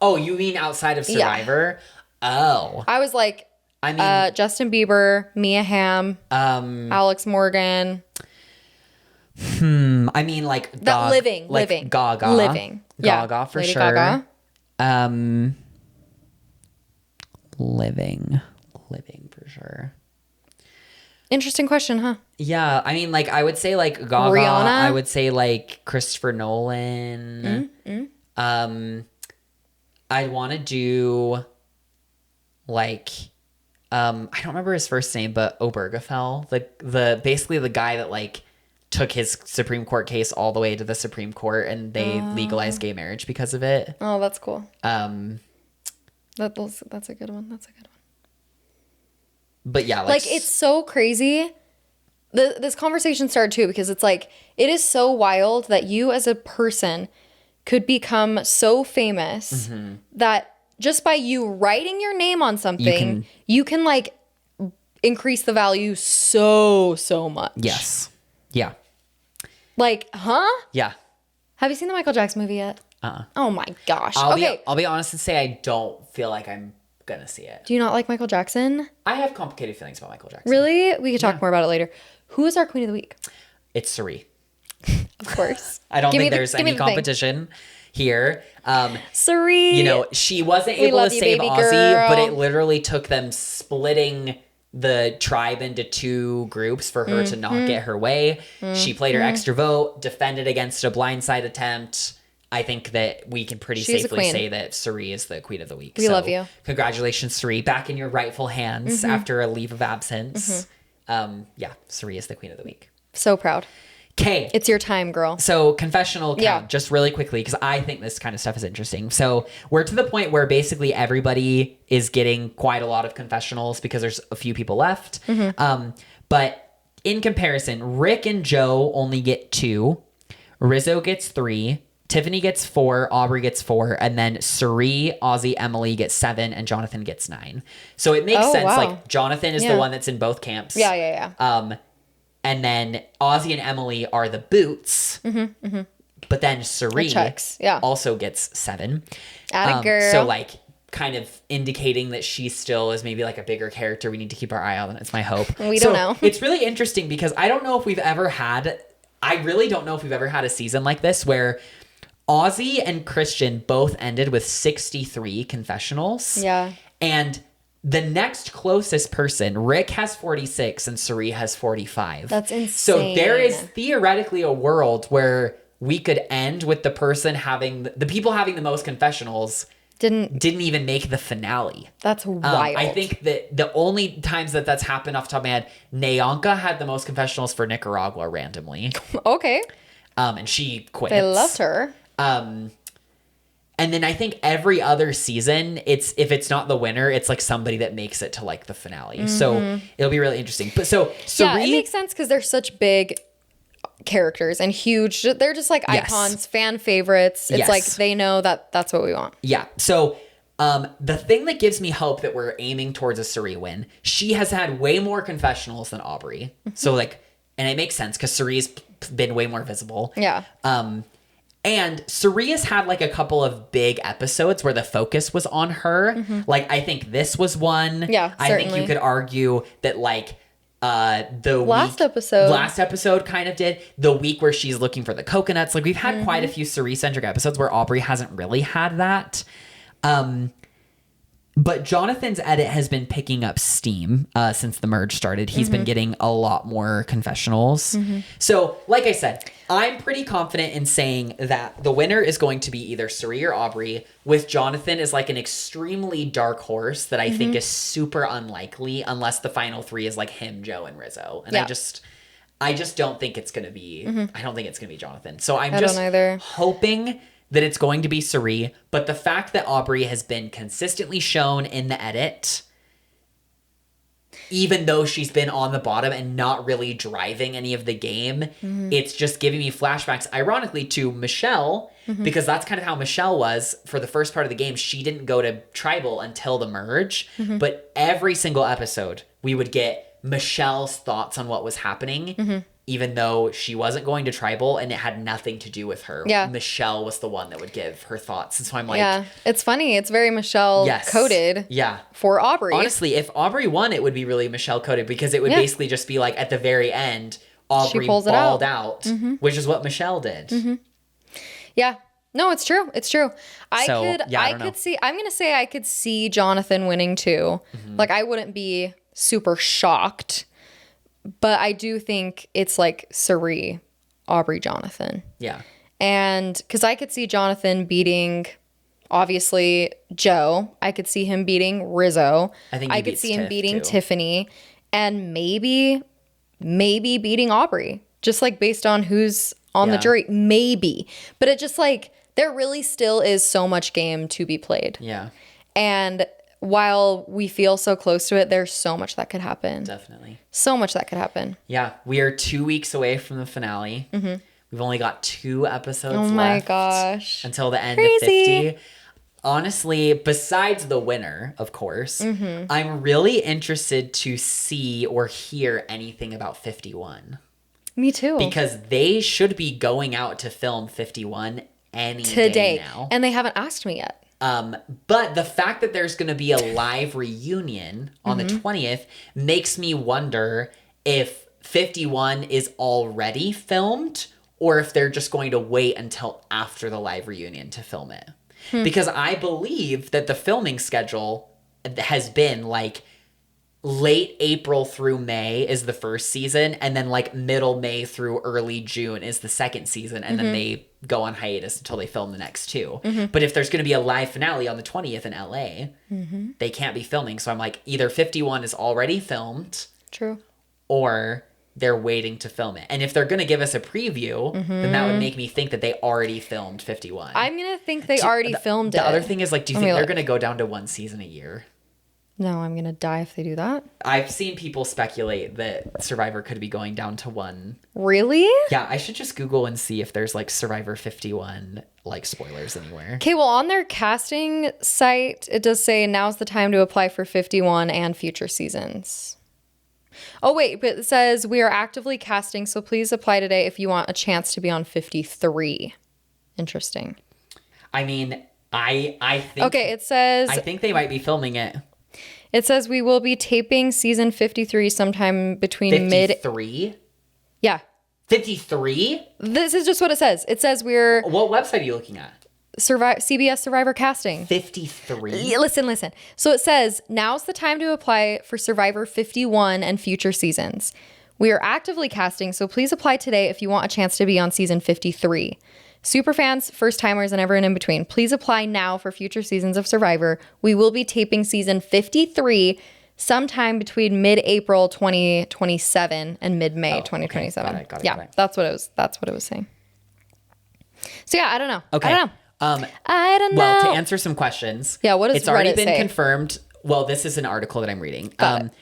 Oh, you mean outside of Survivor? Yeah. Oh. I was like, I mean, Justin Bieber, Mia Hamm, Alex Morgan. I mean, like living. Gaga. Living. Gaga for Lady sure. Gaga. Living for sure. Interesting question, huh? Yeah, I mean, like I would say like Gaga. Rihanna? I would say like Christopher Nolan. I'd want to do like I don't remember his first name, but Obergefell, the basically the guy that like took his Supreme Court case all the way to the Supreme Court, and they legalized gay marriage because of it. Oh, that's cool. That's a good one. But yeah, like it's so crazy. This conversation started too because it's like it is so wild that you as a person could become so famous that just by you writing your name on something, you can like increase the value so much. Yes. Yeah. Like, huh? Yeah. Have you seen the Michael Jackson movie yet? Oh my gosh. I'll be honest and say I don't feel like I'm gonna see it. Do you not like Michael Jackson? I have complicated feelings about Michael Jackson. Really? We could talk more about it later. Who is our Queen of the Week? It's Cirie. Of course. I don't think there's any competition here. Cirie. You know, she wasn't able to save Ozzy, but it literally took them splitting the tribe into 2 groups for her to not get her way. She played her extra vote, defended against a blindside attempt. I think that we can pretty safely say that Cirie is the queen of the week. We love you. Congratulations, Cirie. Back in your rightful hands after a leave of absence. Yeah, Cirie is the queen of the week. So proud. Okay. It's your time, girl. So confessional count, just really quickly, because I think this kind of stuff is interesting. So we're to the point where basically everybody is getting quite a lot of confessionals because there's a few people left. But in comparison, Rick and Joe only get 2. Rizzo gets 3. Tiffany gets 4, Aubrey gets 4, and then Cirie, Ozzy, Emily gets 7, and Jonathan gets 9. So it makes sense. Wow. Like Jonathan is the one that's in both camps. Yeah. And then Ozzy and Emily are the boots. But then Cirie also gets 7. Atta girl. So like kind of indicating that she still is maybe like a bigger character we need to keep our eye on. It's my hope. We don't know. It's really interesting because I really don't know if we've ever had a season like this where Ozzy and Christian both ended with 63 confessionals. Yeah. And the next closest person, Rick has 46 and Cirie has 45. That's insane. So there is theoretically a world where we could end with the person the people having the most confessionals didn't even make the finale. That's wild. I think that the only times that that's happened off the top of my head, Nayanka had the most confessionals for Nicaragua randomly. Okay. And she quit. They loved her. And then I think every other season, if it's not the winner, it's like somebody that makes it to like the finale. So it'll be really interesting. But so Cirie, it makes sense because they're such big characters and huge. They're just like icons, fan favorites. It's like they know that that's what we want. Yeah. So the thing that gives me hope that we're aiming towards a Cirie win, she has had way more confessionals than Aubrey. So like, and it makes sense because Cirie's been way more visible. Yeah. And Cirie has had like a couple of big episodes where the focus was on her. Like I think this was one. Yeah, I think you could argue that like the last episode kind of did the week where she's looking for the coconuts. Like we've had quite a few Cirie centric episodes where Aubrey hasn't really had that. But Jonathan's edit has been picking up steam since the merge started. He's been getting a lot more confessionals. So, like I said, I'm pretty confident in saying that the winner is going to be either Cirie or Aubrey, with Jonathan as like an extremely dark horse that I think is super unlikely unless the final 3 is like him, Joe, and Rizzo. And I just don't think it's going to be, I don't think it's going to be Jonathan. So I'm just hoping that it's going to be Cirie, but the fact that Aubrey has been consistently shown in the edit, even though she's been on the bottom and not really driving any of the game, it's just giving me flashbacks, ironically, to Michelle, because that's kind of how Michelle was for the first part of the game. She didn't go to Tribal until the merge, but every single episode, we would get Michelle's thoughts on what was happening, even though she wasn't going to Tribal and it had nothing to do with her. Yeah. Michelle was the one that would give her thoughts. And so I'm like... Yeah, it's funny. It's very Michelle coded for Aubrey. Honestly, if Aubrey won, it would be really Michelle coded because it would basically just be like at the very end, Aubrey balled out, which is what Michelle did. Yeah. No, it's true. It's true. I could see Jonathan winning too. Like I wouldn't be super shocked. But I do think it's like Cirie, Aubrey, Jonathan. Yeah. And because I could see Jonathan beating, obviously, Joe. I could see him beating Rizzo. I could see him beating Tiffany. And maybe beating Aubrey. Just like based on who's on the jury. Maybe. But it just like, there really still is so much game to be played. Yeah. And while we feel so close to it, there's so much that could happen. Definitely. So much that could happen. Yeah. We are 2 weeks away from the finale. We've only got 2 episodes left. Oh my gosh. Until the end of 50. Honestly, besides the winner, of course, I'm really interested to see or hear anything about 51. Me too. Because they should be going out to film 51 any day now. And they haven't asked me yet. But the fact that there's going to be a live reunion on the 20th makes me wonder if 51 is already filmed or if they're just going to wait until after the live reunion to film it. Because I believe that the filming schedule has been like late April through May is the first season, and then like middle May through early June is the second season, and then they go on hiatus until they film the next two. But if there's going to be a live finale on the 20th in LA, they can't be filming. So I'm like, either 51 is already filmed, True, or they're waiting to film it. And if they're going to give us a preview, then that would make me think that they already filmed 51. I'm gonna think they already filmed it. The other thing is, like, do you think they're going to go down to one season a year? No, I'm gonna die if they do that. I've seen people speculate that Survivor could be going down to one. Really? Yeah, I should just Google and see if there's like Survivor 51 like spoilers anywhere. Okay, well, on their casting site, it does say now's the time to apply for 51 and future seasons. Oh, wait, but it says we are actively casting, so please apply today if you want a chance to be on 53. Interesting. I mean, I think... Okay, it says... I think they might be filming it. It says we will be taping season 53 sometime between 53? Yeah. 53? This is just what it says. It says we're... What website are you looking at? CBS Survivor casting. 53? Listen. So it says, now's the time to apply for Survivor 51 and future seasons. We are actively casting, so please apply today if you want a chance to be on season 53. Superfans, first timers, and everyone in between, please apply now for future seasons of Survivor. We will be taping season 53 sometime between mid-April 2027 and mid-May 2027. Got it. Yeah, that's what it was saying. So yeah, I don't know. Okay. I don't know. I don't know. Well, to answer some questions. Yeah, what does It's already Reddit been say? confirmed. Well, this is an article that I'm reading. Got it.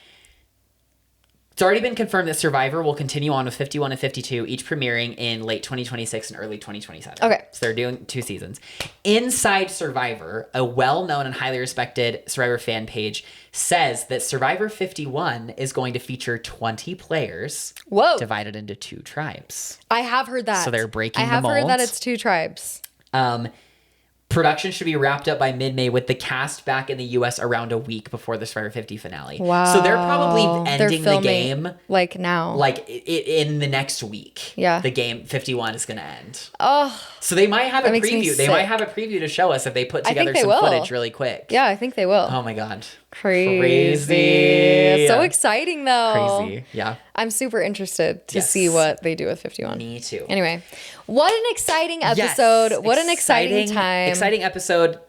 It's already been confirmed that Survivor will continue on with 51 and 52, each premiering in late 2026 and early 2027. Okay. So they're doing 2 seasons. Inside Survivor, a well-known and highly respected Survivor fan page says that Survivor 51 is going to feature 20 players divided into 2 tribes. I have heard that. So they're breaking the I have heard mold. that it's 2 tribes. Production should be wrapped up by mid-May with the cast back in the U.S. around a week before the Survivor 50 finale. Wow. So they're probably ending the game like now. like in the next week. Yeah. The game 51 is going to end. Oh. So they might have a makes me preview. They sick. might have a preview to show us if they put together they some will. footage really quick. Yeah, I think they will. Oh my God. Crazy. So exciting though. Crazy. Yeah. I'm super interested to see what they do with 51. Me too. Anyway, what an exciting episode. Yes. What an exciting time. Exciting episode.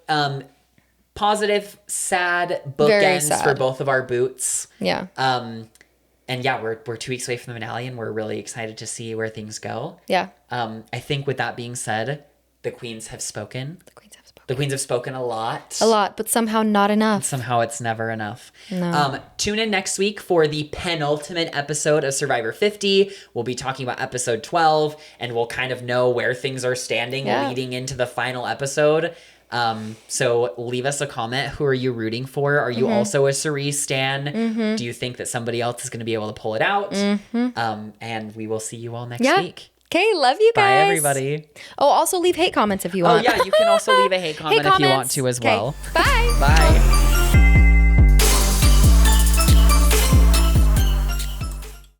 Positive, sad Very bookends sad. for both of our boots. Yeah. And yeah, we're 2 weeks away from the finale, and we're really excited to see where things go. Yeah. I think with that being said, the queens have spoken. The queens have spoken. The queens have spoken a lot. A lot, but somehow not enough. Somehow it's never enough. No. Tune in next week for the penultimate episode of Survivor 50. We'll be talking about episode 12, and we'll kind of know where things are standing leading into the final episode. So leave us a comment. Who are you rooting for? Are you also a Cirie stan? Do you think that somebody else is going to be able to pull it out? And we will see you all next week. Okay, love you guys. Bye, everybody. Oh, also leave hate comments if you want. Oh, yeah, you can also leave a hate comment if you want to as well. Bye. Bye.